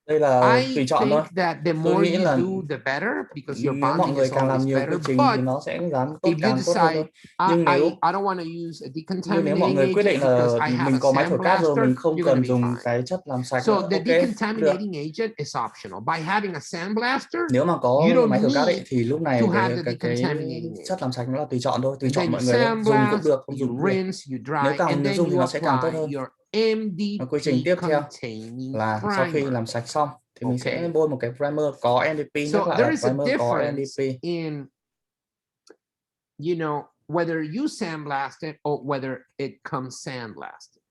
Đây là I tùy chọn thôi. think that the Tôi more nghĩ you là do, the better, because your nếu mọi bonding người is càng làm always nhiều better. quy trình thì But nó sẽ dám tốt, if you càng tốt hơn thôi. decide, Nhưng nếu I don't want to use a nếu mọi decontaminating người quyết agent định là because I have mình a có máy thổi cát rồi, mình sandblaster, không you're going cần to be dùng fine. cái chất làm sạch So nữa. the Ok, được. decontaminating agent is optional. By having a sandblaster, Nếu mà có you don't máy thổi cát ấy, need thì lúc này to have the cái decontaminating chất làm sạch nó là tùy chọn thôi, tùy And chọn then mọi you người thôi. Dùng cũng sandblast, được, không you dùng cũng được. rinse, you dry, Nếu and then dùng thì you nó sẽ càng tốt apply hơn. your Và quy trình tiếp MDP theo containing là sau khi primer. làm sạch xong thì mình sẽ Okay. bôi một cái primer có NDP, So nhắc lại there là is a primer có difference NDP. in, whether you sandblast it or whether it comes sandblasted.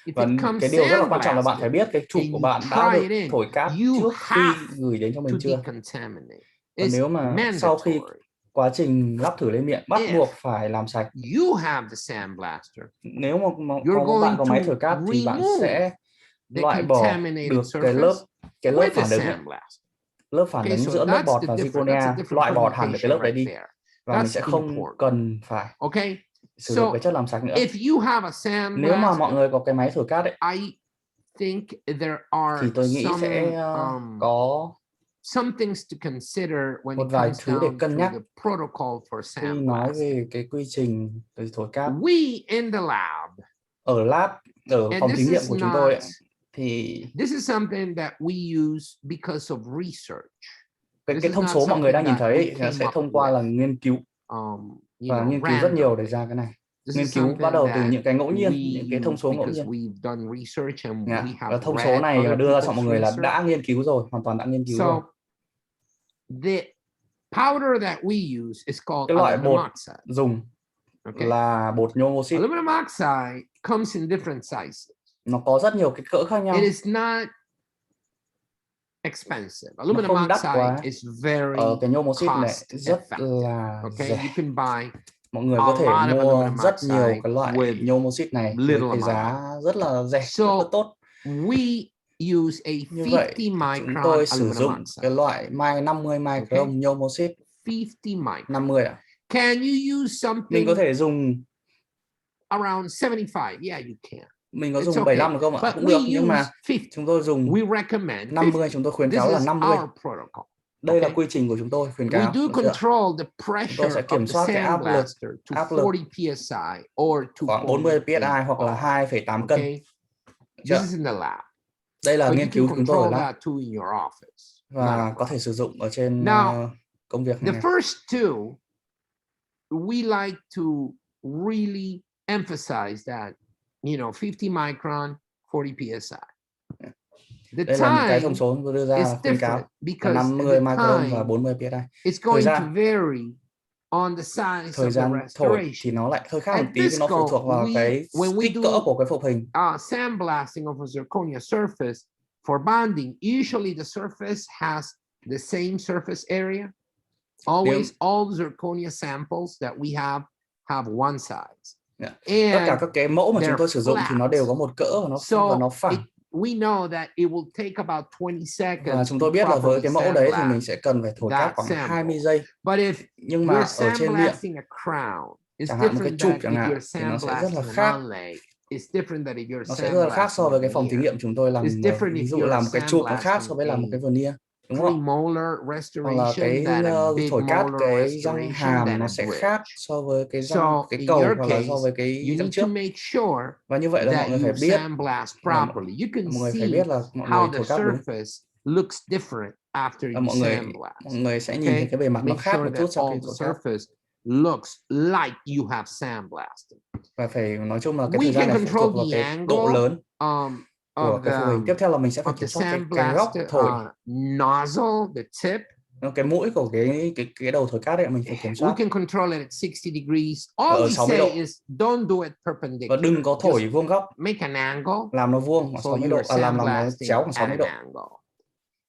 If Và it comes cái điều rất là quan trọng là bạn sandblasted phải biết cái chụp and của you bạn đã try được it in, thổi cát you trước khi have gửi đến cho mình to chưa. decontaminate. Và It's nếu mà sau khi mandatory. quá trình lắp thử lên miệng bắt buộc phải làm sạch. You have the sandblaster. Nếu mà You're bạn có máy going thổi cát to thì bạn sẽ the loại bỏ contaminated được cái surface lớp with the phản ứng ấy. sandblast. Lớp phản Okay, ứng so giữa nước that's bọt the và difference. That's a Zirconia, different loại bỏ hẳn được cái lớp đấy permutation đi. right there. Và mình That's sẽ không important. cần phải Okay, sử dụng so cái chất làm sạch nữa. if you have a Nếu mà mọi sandblast, người có cái máy thổi cát ấy, I think there are thì tôi nghĩ sẽ có some things to consider when một it vài comes thứ để down cân to nhắc the protocol for khi nói sandblast. về cái quy trình về thổi cát. We in the lab, Ở lab, ở and phòng thí this nghiệm is của chúng tôi ấy, not, thì this is something that we use because of research. cái thông số mọi người đang nhìn thấy nó sẽ thông qua là nghiên cứu, và nghiên cứu rất nhiều để ra cái này. Nghiên cứu bắt đầu từ những cái ngẫu nhiên, những cái thông số ngẫu nhiên. Và thông số này đưa ra cho mọi người là đã nghiên cứu rồi, hoàn toàn đã nghiên cứu rồi. The powder that we use is called cái loại aluminum bột oxide. dùng là bột nhôm oxit. Aluminum oxide comes in different sizes. Nó có rất nhiều cái cỡ khác nhau. It is not expensive. Aluminum oxide is very cái nhôm oxit này rất là rẻ. You can buy mọi người có thể mua rất nhiều cái loại nhôm oxit này với cái giá rất là rẻ, rất là tốt. We use a 50 micron chúng tôi sử dụng cái loại 50 micron nhôm oxit. 50 micron. 50 ạ. Can you use something? Mình có thể dùng around 75. Yeah, you can. Mình có dùng 75 được không ạ? Cũng được, nhưng mà chúng tôi dùng 50, chúng tôi khuyến cáo là 50. Đây là quy trình của chúng tôi khuyến cáo. We do control the pressure tôi sẽ kiểm soát cái áp lực khoảng 40 psi hoặc là 2,8 cân. This is in the lab. Đây là nghiên cứu của chúng tôi ở lab. In your office. Và có thể sử dụng ở trên công việc này. The first two, we like to really emphasize that, 50 micron, 40 psi. Đây là những cái thông số tôi đưa ra là khuyến cáo 50 micron và 40 psi. Thời gian thổi thì nó lại hơi khác một tí, vì nó phụ thuộc vào cái kích cỡ của cái phục hình. Sandblasting of a zirconia surface for bonding, usually the surface has the same surface area. Always, all zirconia samples that we have one size. Tất cả các cái mẫu mà chúng tôi sử dụng thì nó đều có một cỡ và nó phẳng. We know that it will take about 20 seconds. Và chúng tôi biết là với cái mẫu đấy thì mình sẽ cần phải thổi cát khoảng 20 giây. Nhưng mà ở trên miệng, chẳng hạn một cái chụp chẳng hạn, thì nó sẽ rất là khác. Nó sẽ rất là khác so với cái phòng thí nghiệm chúng tôi làm. Ví dụ làm một cái chụp nó khác so với làm một cái veneer, đúng không? Hoặc là cái thổi cát cái răng hàm nó sẽ khác so với cái răng, cái cầu, hoặc là so với cái răng trước. Và như vậy là mọi người phải biết, mọi người phải biết là mọi người thổi cát đúng. Và mọi người sẽ nhìn thấy cái bề mặt nó khác một chút sau khi thổi cát. Looks like you have sandblasted. Và phải nói chung là cái thời gian này phụ thuộc vào cái độ lớn của cái phụ hình. Tiếp theo là mình sẽ phải kiểm soát cái góc thổi, nozzle, the tip. cái mũi của cái đầu thổi cát ấy mình phải kiểm We soát. can control it at 60 degrees. All Ở we 60 say độ. is don't do it Và perpendicular. đừng có thổi Just vuông góc, make an angle làm nó vuông khoảng for 60 độ, your làm nó sandblasting chéo khoảng at 60 an độ. angle.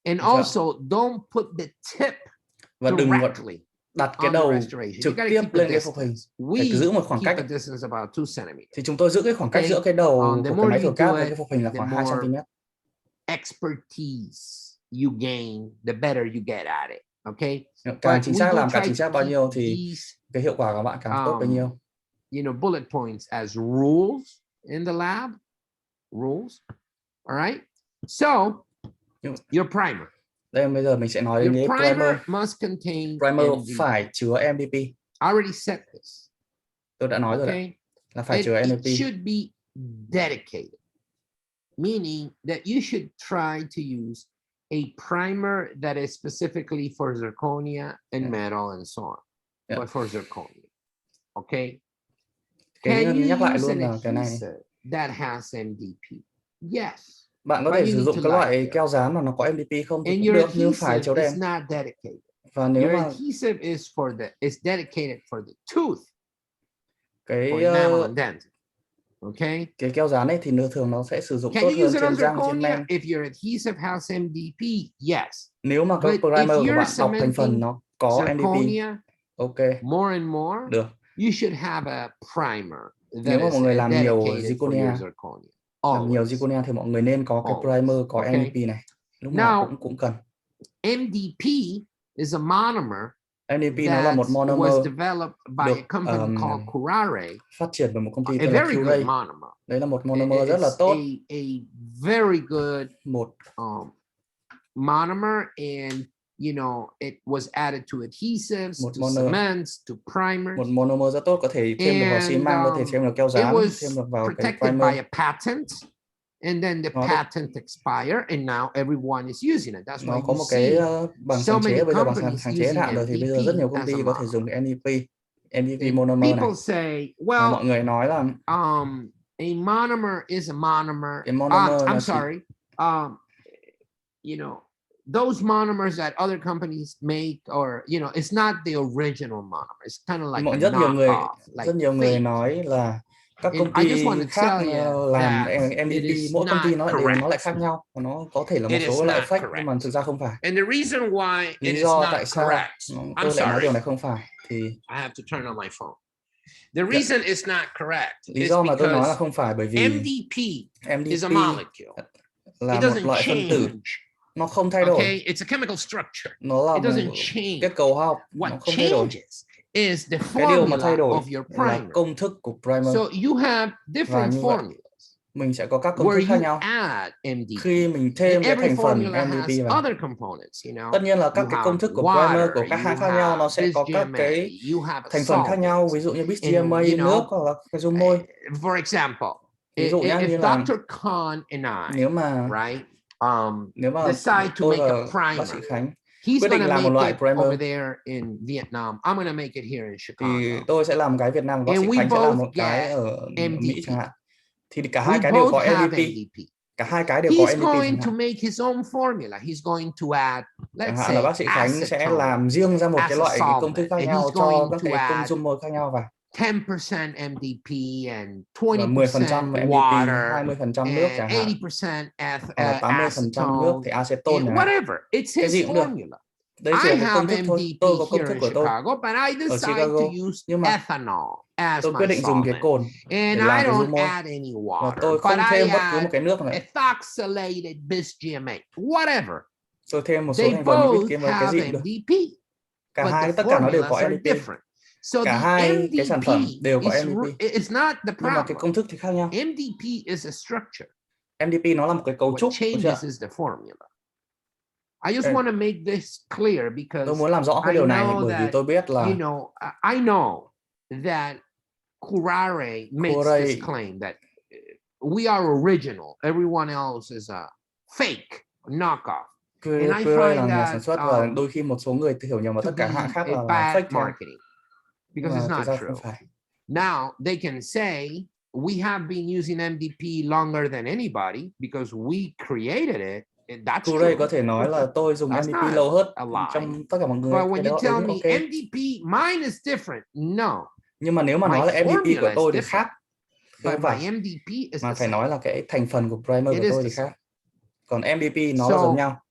And Được chưa? also don't put the tip Và đừng có directly đặt cái on the đầu restoration. trực You gotta tiếp keep a lên cái phục hình. distance. Phải giữ We một khoảng keep cách. a distance about 2 centimeters. Thì chúng tôi giữ cái khoảng cách Okay. giữa cái đầu The của cái more máy you thổi cát do với it, cái phục hình là the khoảng 2 more cm. expertise you gain, the better you get at it. Okay. Càng But chính we xác do làm càng try chính to xác bao keep nhiêu thì these cái hiệu quả của bạn càng tốt bấy nhiêu. you know, bullet points as rules in the lab. Rules. All right. So your primer. Đây bây giờ mình sẽ nói đến Your cái primer primer. must contain Primer MDP. phải chứa MDP. I already said this. Tôi đã nói rồi đấy, là phải chứa It MDP. should be dedicated, meaning that you should try to use a primer that is specifically for zirconia and metal and so on, but for zirconia. Okay. Can you Nhắc lại use luôn an là cái này. adhesive that has MDP? Yes. Bạn có But thể you sử need dụng to cái loại like it. keo dán mà nó có MDP không thì And cũng your được, nhưng phải adhesive chấu đen. is not dedicated. Và nếu Your mà adhesive is dedicated for the tooth, cái for enamel and dentin. Okay. cái keo dán ấy thì thường nó sẽ sử dụng Can tốt you hơn use it on trên răng, trên zirconia? men. If your adhesive has MDP, yes. Nếu mà cái But primer if của you're bạn đọc thành phần cementing nó có MDP, zirconia ok, more and more, được. you should have a primer Nếu that mà is mọi người làm nhiều dedicated for your zirconia. làm nhiều Zirconia thì mọi người nên có cái primer có MDP này. Lúc nào cũng cần. MDP is a monomer MDP nó là một that monomer was developed by được a company called QUY. phát triển bởi một công ty A tên là very good QUY. monomer. Đấy là một monomer rất là tốt. A very good Một monomer, and you know it was added to adhesives, to cements, to primers. Một monomer rất tốt, có thể thêm được vào xi măng, có thể thêm được keo dán, thêm được vào cái primer. By a patent, and then the patent expired, and now everyone is using it. That's why nó có you một cái bằng sáng chế, bây giờ bằng sáng chế hết hạn rồi thì bây giờ rất nhiều công ty có thể dùng cái MDP monomer này. People say, well, mọi người nói là a monomer is a monomer. Cái monomer I'm sorry. You know, those monomers that other companies make, or you know, it's not the original monomer. It's kind of like rất nhiều người nói là các công ty khác làm MDP, mỗi công ty nó lại khác nhau, nó có thể là một số loại fake nhưng mà thực ra không phải. Lý do tại sao tôi lại nói điều này không phải thì I have to turn on my phone. The reason it's not correct. Lý do mà tôi nói là không phải bởi vì MDP is a molecule. Là một loại phân tử. Nó không thay đổi. Okay, it's a chemical structure. Nó là kết cấu học. Nó không thay đổi. Is the cái điều mà thay formula đổi of your primer. Là công thức của primer. So you have different formulas. Mình sẽ có các công thức khác nhau. Khi mình thêm cái thành phần MDP vào. Tất nhiên là các cái công thức của primer của các hãng khác nhau nó sẽ có các cái thành phần khác nhau, ví dụ như BCMA, nước hoặc là cái dung môi. For example, ví dụ như là Dr. Khan and I, nếu mà decide to make a primer, bác sĩ Khánh he's quyết định làm một loại primer over there in Vietnam. I'm gonna make it here in Chicago. Thì tôi sẽ làm cái Việt Nam, bác sĩ Khánh sẽ làm một cái ở Mỹ chẳng hạn. Thì cả hai cái đều có MDP. Cả hai cái đều có MDP. He's going to make his own formula. He's going to add, let's say, là bác sĩ Khánh sẽ làm riêng ra một cái loại công thức khác nhau cho các cái công dung môi khác nhau vào. 10% MDP and 20% water, 20% nước chẳng hạn, 80% 80% nước thì acetone chẳng hạn. Whatever, it's his formula. Đấy chỉ là công thức thôi. Tôi có công thức của tôi ở Chicago, nhưng mà tôi quyết định dùng cái cồn để làm cái dung môi. Và tôi không thêm bất cứ một cái nước nào. Ethoxylated bisgmate, whatever. Tôi thêm một số thành phần như bisgmate, cái gì cũng được. Cả hai, tất cả nó đều có MDP. So cả hai cái sản phẩm đều có MDP. It's not the problem. Nhưng mà cái công thức thì khác nhau. MDP is a structure. MDP nó là một cái cấu trúc. What changes is the formula. I just want to make this clear because tôi muốn làm rõ cái điều này bởi vì tôi biết là I know that QUY makes this claim that we are original, everyone else is a fake knockoff. QUY là nhà sản xuất và đôi khi một số người hiểu nhầm và tất cả hãng khác là fake marketing. Because it's not true. Now they can say we have been using MDP longer than anybody because we created it. That's QUY có true. thể nói là tôi dùng That's MVP not lâu hơn a lie. trong tất cả mọi người. But when Cái you đó tell đúng, me ok. MVP, mine is different. No. Nhưng mà nếu mà My nói là MVP của formula is tôi thì different. khác. But Không my phải. MVP is Mà the phải same. nói là cái thành phần của primer It của is tôi the thì same. khác. Còn MVP nó là giống nhau.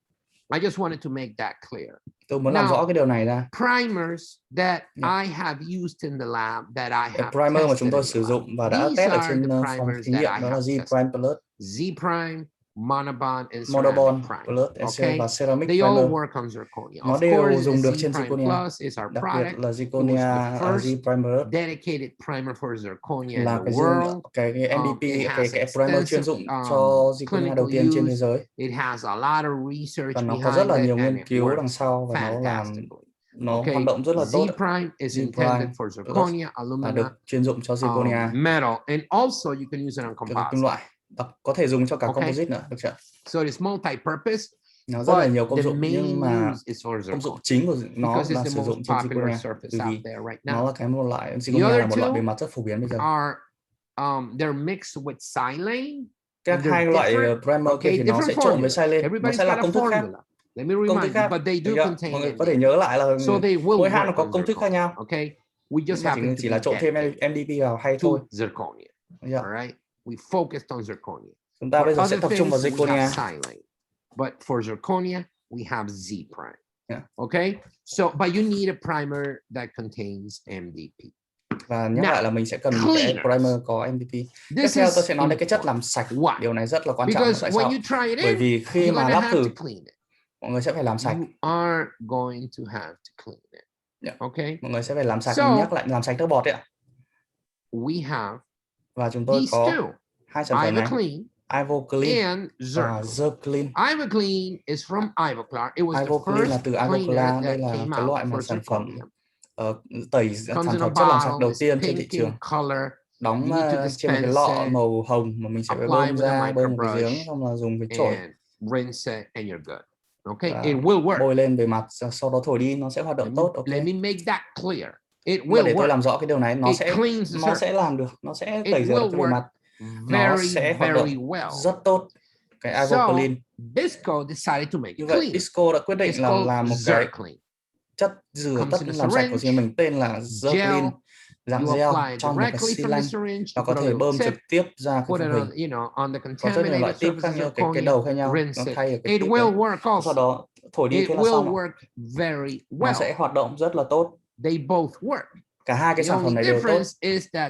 I just wanted to make that clear. Tôi muốn làm rõ cái điều này ra. Primers that I have used in the lab, that I have primer mà tested chúng tôi in the sử lab. dụng và đã These test ở are trên the phòng primers thí that nghiệm, I đó là have Z tested. prime plus, Z prime, monobond, and monobond ceramic primer. plus Okay, và ceramic they all primer. work on zirconia. Nó Of đều course, dùng được Z trên prime Zirconia. plus is our Đặc biệt product. là It was Zirconia the first Z primer dedicated primer for zirconia in là the world. cái MVP, It has cái primer chuyên dụng cho Zirconia đầu tiên trên thế giới. It has a lot of research Và nó có rất behind là it, nhiều and nghiên it cứu works đằng sau và nó hoạt động rất là tốt. Z prime is Z intended prime for zirconia, và alumina, được chuyên dụng cho Zirconia, metal, and also you can use it on kim composite. loại. Có thể dùng cho cả composite nữa, được chưa? So it's multi-purpose. Nó rất là nhiều công the dụng, nhưng mà use is for công dụng zirconia chính của nó because là it's the sử most dụng trên popular Zirconia, surface bởi out vì there right nó now. là cái một loại Zirconia là một loại bề mặt rất phổ biến bây giờ. They're mixed with silane. Các hai loại primer kia thì nó sẽ trộn với silane, nó sẽ là công thức khác. Let me remind you, but they do contain. Mọi người có thể nhớ lại là so they will mỗi hãng nó work có on công thức khác nhau. Okay, we just Nhưng happen mà to chỉ là trộn thêm MVP vào hay thôi. Zirconia. All right, we focused on zirconia. Chúng ta bây giờ sẽ tập trung vào We Zirconia. have silane, but for zirconia we have Z prime. Okay, so but you need a primer that contains MVP. Và nhắc lại là mình sẽ cần một cái primer có MVP. Tiếp theo tôi sẽ nói đến cái chất làm sạch. Điều này rất là quan trọng. Tại sao? Bởi vì khi mà lắp thử, mọi người sẽ phải làm sạch. Okay. Mọi người sẽ phải làm sạch. Mình nhắc lại làm sạch nước bọt đấy ạ. Và chúng tôi có hai sản phẩm này. Ivoclean và Zirclean. Ivoclean is from Ivoclar. Ivoclean là từ Ivoclar. Đây là cái loại mà sản phẩm tẩy sản phẩm chất làm sạch đầu tiên trên thị trường. Đóng trên một cái lọ màu hồng mà mình sẽ phải bơm ra, bơm một cái giếng, xong là dùng cái chổi. Bôi lên bề mặt, sau đó thổi đi, nó sẽ hoạt động tốt. Let me make that clear. It will để tôi work. làm rõ cái điều này, nó sẽ làm được, nó sẽ tẩy rửa được cái bề mặt, nó sẽ hoạt động rất tốt. Cái Ivoclean. Bisco decided to make it như vậy, Bisco đã quyết định là làm một cái chất rửa tất làm sạch của riêng mình tên là Zirclean, dạng gel trong một cái xi lanh. Nó có thể bơm trực tiếp ra cái phụ hình. Có rất nhiều loại tip khác nhau, cái đầu khác nhau, nó thay ở cái tip đấy. Sau đó thổi đi thế là xong. Nó sẽ hoạt động rất là tốt. Cả hai cái sản phẩm này đều tốt.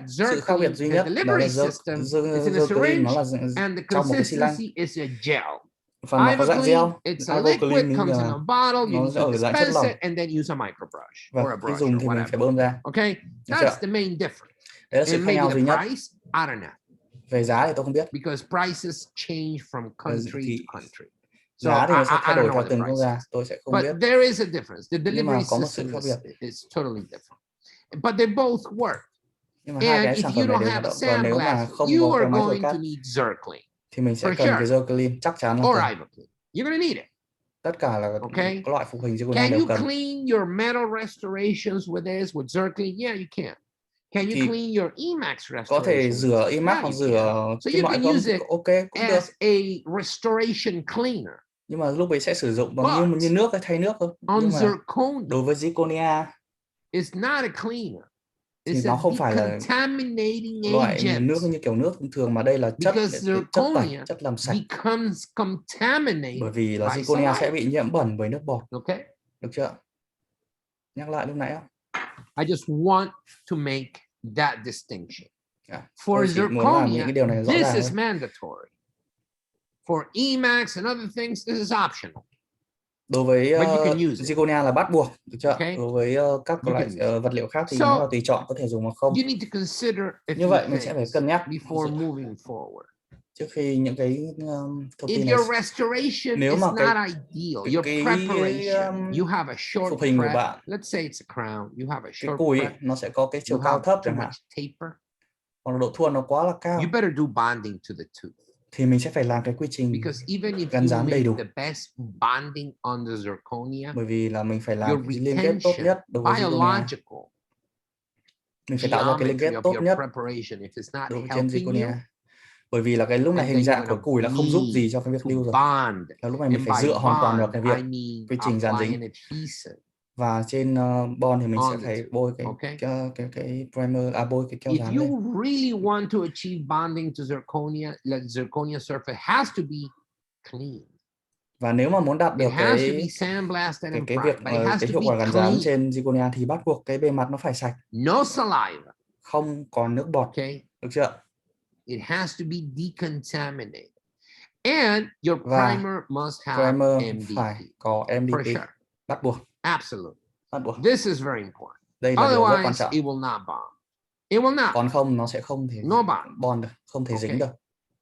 Sự khác biệt duy nhất đó là Zirclean nó là trong một cái xi lanh. Phần nó có dạng gel, Ivoclean nó sẽ ở dạng chất lỏng. Và khi dùng thì mình phải bơm ra. Đấy là sự khác nhau duy nhất. Về giá thì tôi không biết. Giá thì nó sẽ thay đổi theo từng quốc gia, tôi sẽ không biết. Nhưng mà có một sự khác biệt. Nhưng mà hai cái sản phẩm này đều hoạt động. Còn nếu mà không có cái máy thổi cát thì mình sẽ cần cái Zirclean, chắc chắn là cần. Tất cả là các loại phụ hình Zirconia đều cần. Có thể rửa Emax hoặc rửa kim loại không? Ok, cũng được. Nhưng mà lúc ấy sẽ sử dụng bằng như nước hay thay nước không? Nhưng mà đối với Zirconia thì nó không phải là loại nước như kiểu nước thông thường, mà đây là chất tẩy, chất làm sạch. Bởi vì là Zirconia sẽ bị nhiễm bẩn với nước bọt. Được chưa? Nhắc lại lúc nãy không? I just want to make that distinction. For zirconia, this is mandatory. For Emax and other things, this is optional. Đối với Zirconia là bắt buộc, được chưa? Đối với các loại vật liệu khác thì nó là tùy chọn, có thể dùng hoặc không. Như vậy mình sẽ phải cân nhắc trước khi những cái thông tin này. Nếu mà cái phục hình của bạn, cái cùi nó sẽ có cái chiều cao thấp chẳng hạn, hoặc là độ thuôn nó quá là cao, thì mình sẽ phải làm cái quy trình gắn dán đầy đủ. Bởi vì là mình phải làm cái liên kết tốt nhất đối với Zirconia. Mình phải tạo ra cái liên kết tốt nhất đối với trên Zirconia. Bởi vì là cái lúc này And hình then dạng you're của gonna củi là không giúp need gì cho cái việc to lưu rồi. bond. Là lúc này mình And phải by dựa hoàn toàn vào bond, cái I việc mean quy trình dán apply dính. an adhesive Và trên bond thì mình sẽ on the phải tube. bôi cái Okay. cái primer, bôi cái keo If dán lên. you really want to achieve bonding to zirconia, the zirconia surface has to be clean. Và nếu mà muốn đạt được It has to be sandblasted and cái primed, việc but it has cái to hiệu be quả gắn dán clean. trên Zirconia thì bắt buộc cái bề mặt nó phải sạch, No saliva. không còn nước bọt. Okay. Được chưa? It has to be decontaminated. And your Và primer must have primer MDP. phải có For MDP. sure. Bắt buộc. Absolutely. Bắt buộc. This is very important. Đây là điều rất quan Otherwise, trọng. it will not bond. It will not. Còn không nó sẽ không thể No bond. bond được, không thể dính được.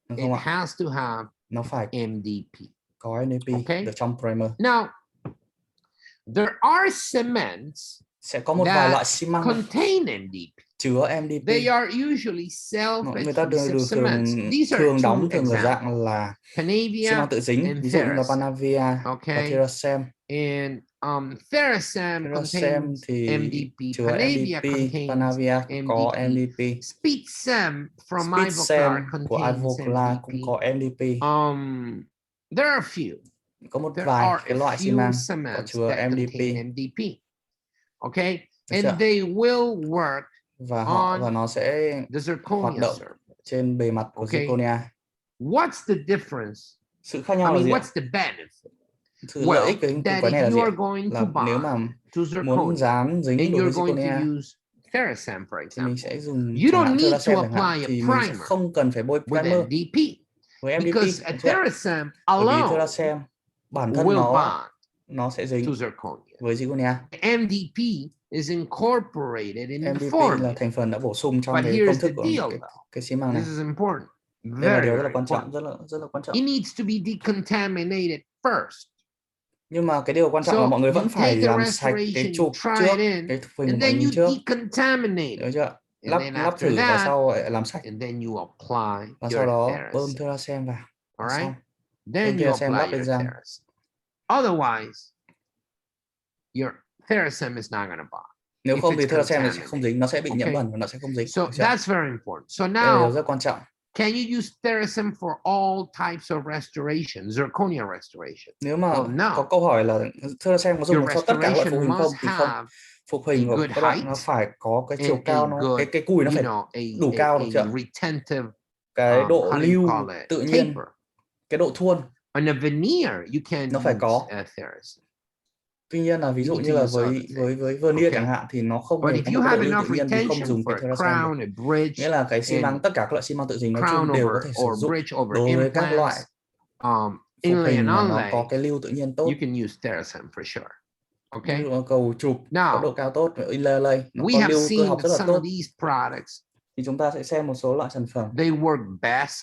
Được không It ạ? has to have Nó phải MDP. có MDP Okay. được trong primer. Now, there are cements Sẽ có một vài loại xi măng contain MDP. chứa MDP. They are usually Người ta self-adhesive cements. These are thường two đóng thường ở examples. dạng là xi Panavia măng tự dính, and ví dụ như là Theracem. Panavia và Okay. Theracem. And Theracem contains thì MDP. chứa Panavia MDP, contains Panavia có MDP. Speedsem from Speedsem Ivoclar của contains Ivoclar cũng MDP. có MDP. There are a few. Có một There vài are cái a loại xi few măng có cements chứa that MDP. contain MDP. Okay, Được and chưa? they will work Và nó sẽ the hoạt zirconia động surface. trên bề mặt của Okay. Zirconia. What's the difference? Sự khác I nhau là mean, gì ạ? what's the benefit? Sự lợi ích cái That này là if gì you ạ? are going Là to nếu mà bond to muốn zirconia dán dính and đối với you're going to Zirconia use Theracem, for thì mình example, sẽ dùng you chẳng don't hạn need to Theracem chẳng hạn, apply a thì mình sẽ primer không cần phải bôi with primer MDP với MDP. because a Được chưa? Theracem Bởi vì alone Theracem bản thân will bond nó sẽ to dính zirconia. với Zirconia. MDP is incorporated in the MDP formula. là thành phần đã bổ sung trong But cái here's công thức the của deal, cái xi măng này. This is important. Đây là Very, điều rất là very quan trọng, important. rất là quan trọng. It needs to be decontaminated first. Nhưng mà cái điều quan trọng là mọi người vẫn phải làm sạch cái chụp trước, cái thục hình của mọi người trước. Được chưa? Lắp thử và sau làm sạch. Và sau đó bơm Theracem vào. Xong. Bơm Theracem lắp lên răng. Otherwise, your Theracem is not going to bond. Nếu không thì Theracem sẽ không dính, nó sẽ bị nhiễm bẩn và nó sẽ không dính. So that's very important. So đây là điều now, rất quan trọng. can you use Theracem for all types of restoration, zirconia restoration? Nếu mà có câu hỏi là Theracem có dùng cho tất cả loại phục hình không thì không. Phục hình của các bạn nó phải có cái chiều cao, nó cái cùi nó phải đủ cao, được chưa? Cái độ lưu tự nhiên, cái độ thuôn nó phải có. Tuy nhiên là ví dụ như là với vernier chẳng hạn thì nó không hề có một độ lưu tự nhiên thì không dùng cái Theracem được. Nghĩa là cái xi măng, tất cả các loại xi măng tự dính nói chung đều có thể sử dụng đối với các loại phục hình mà nó có cái lưu tự nhiên tốt. Ví dụ cầu chụp có độ cao tốt, inlay nó có lưu cơ học rất là tốt. Thì chúng ta sẽ xem một số loại sản phẩm. They work best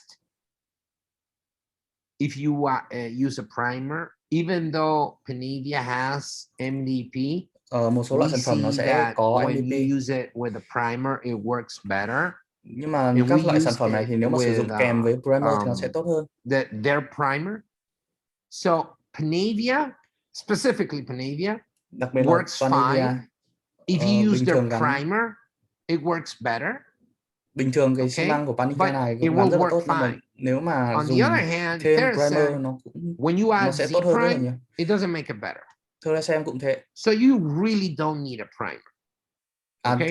if you use a primer, even though Panavia has MDP. Một số loại sản phẩm nó sẽ có MDP. When you use it with a primer, it works better. Nhưng mà các loại sản phẩm này thì nếu mà sử dụng kèm với primer thì nó sẽ tốt hơn. Their primer. So Panavia, specifically Panavia, đặc biệt là works fine. If you use their primer, it works better. Bình thường cái xi măng của Panavia này cũng gắn rất là tốt, nhưng mà nếu mà dùng thêm primer nó sẽ tốt hơn rất là nhiều. It doesn't make it better. Theracem cũng thế. So you really don't need a primer.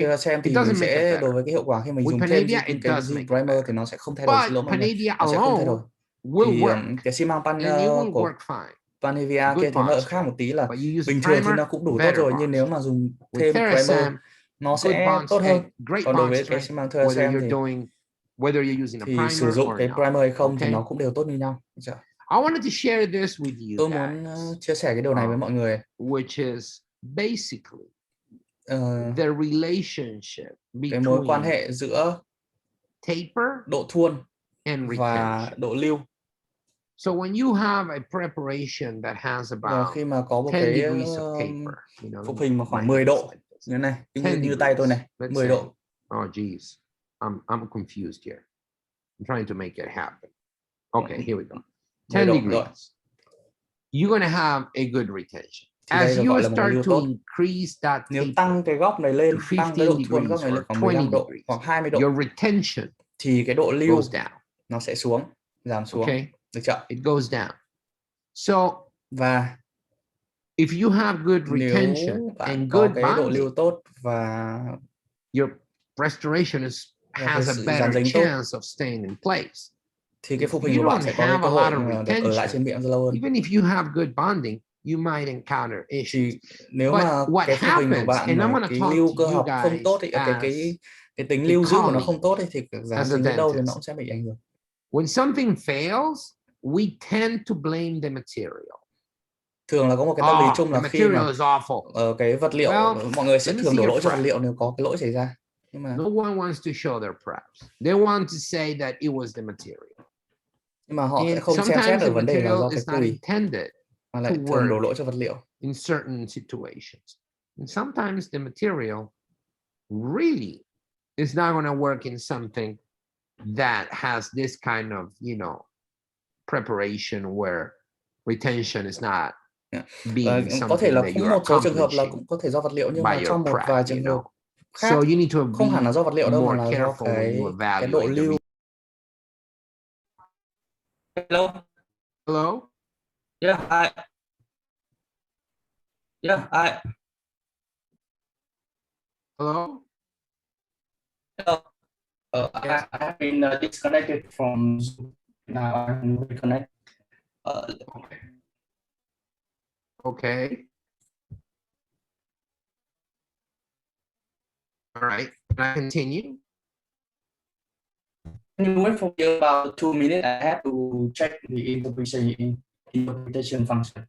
Theracem thì mình sẽ đối với cái hiệu quả khi mình dùng thêm cái primer thì nó sẽ không thay đổi, xin lỗi mọi người, nó sẽ không thay đổi. Thì cái xi măng của Panavia kia thì nó khác một tí là bình thường thì nó cũng đủ tốt rồi, nhưng nếu mà dùng thêm primer nó sẽ tốt hơn. Còn đối với cái xi măng Theracem thì sử dụng cái primer hay không thì nó cũng đều tốt như nhau. I wanted to share this with you. Tôi muốn chia sẻ cái điều này với mọi người. Which is basically the relationship between cái mối quan hệ giữa taper, độ thuôn và độ lưu. So when you have a preparation that has about khi mà có một 10 cái degrees of taper, phục hình mà khoảng 10 độ như này, như tay tôi này, 10 độ. Oh geez, I'm confused here. I'm trying to make it happen. Okay, here we go. 10 degrees. You're going to have a good retention. As you start to increase that nếu tăng cái góc này lên, tăng cái độ thuôn góc này lên khoảng 15 độ hoặc 20 độ, your retention thì cái độ lưu nó sẽ xuống, giảm xuống. Okay, được chưa? it goes down. So Và if you have good nếu retention bạn and có good cái độ lưu bonding, tốt và your restoration has a sự dàn better dính tốt, chance of staying in place. thì cái If phục hình you của bạn don't sẽ có cái have cơ a hội lot of được ở lại trên retention, miệng lâu hơn. even if you have good bonding, you might encounter issues. Thì nếu But mà what cái phục hình của happens, bạn and I'm mà going to cái talk lưu to cơ you học không guys tốt thì cái tính lưu giữ của nó không tốt thì dàn as a dính đến đâu thì nó dentist, cũng sẽ bị ảnh hưởng. when something fails, we tend to blame the material. Thường là có một cái tâm lý chung là khi mà ở cái vật liệu, mọi người sẽ thường đổ lỗi cho vật liệu nếu có cái lỗi xảy ra. Nhưng mà no one wants to show their preps. They want to say that it was the material. Nhưng mà họ sẽ And không xem sometimes xét the ở vấn đề là material do cái is not QUY intended mà to lại thường đổ work lỗi cho vật liệu. in certain situations. And sometimes the material really is not going to work in something that has this kind of, preparation where retention is not being Có thể something là that cũng you're một số trường hợp là accomplishing cũng có thể do vật liệu, nhưng by mà your trong một prep, vài trường hợp khác So you need to không hẳn là do vật liệu đâu mà more là do careful when you cái độ evaluate lưu. Hello. Hello? Yeah, Hello? Hello. Yes. I have been disconnected from Zoom. Now I'm reconnect. Okay. All right. Can I continue? Can you wait for me about 2 minutes? I have to check the interpretation function.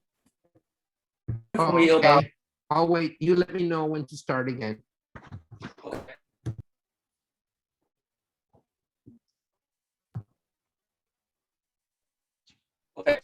Okay. I'll wait. You let me know when to start again. Okay. Okay.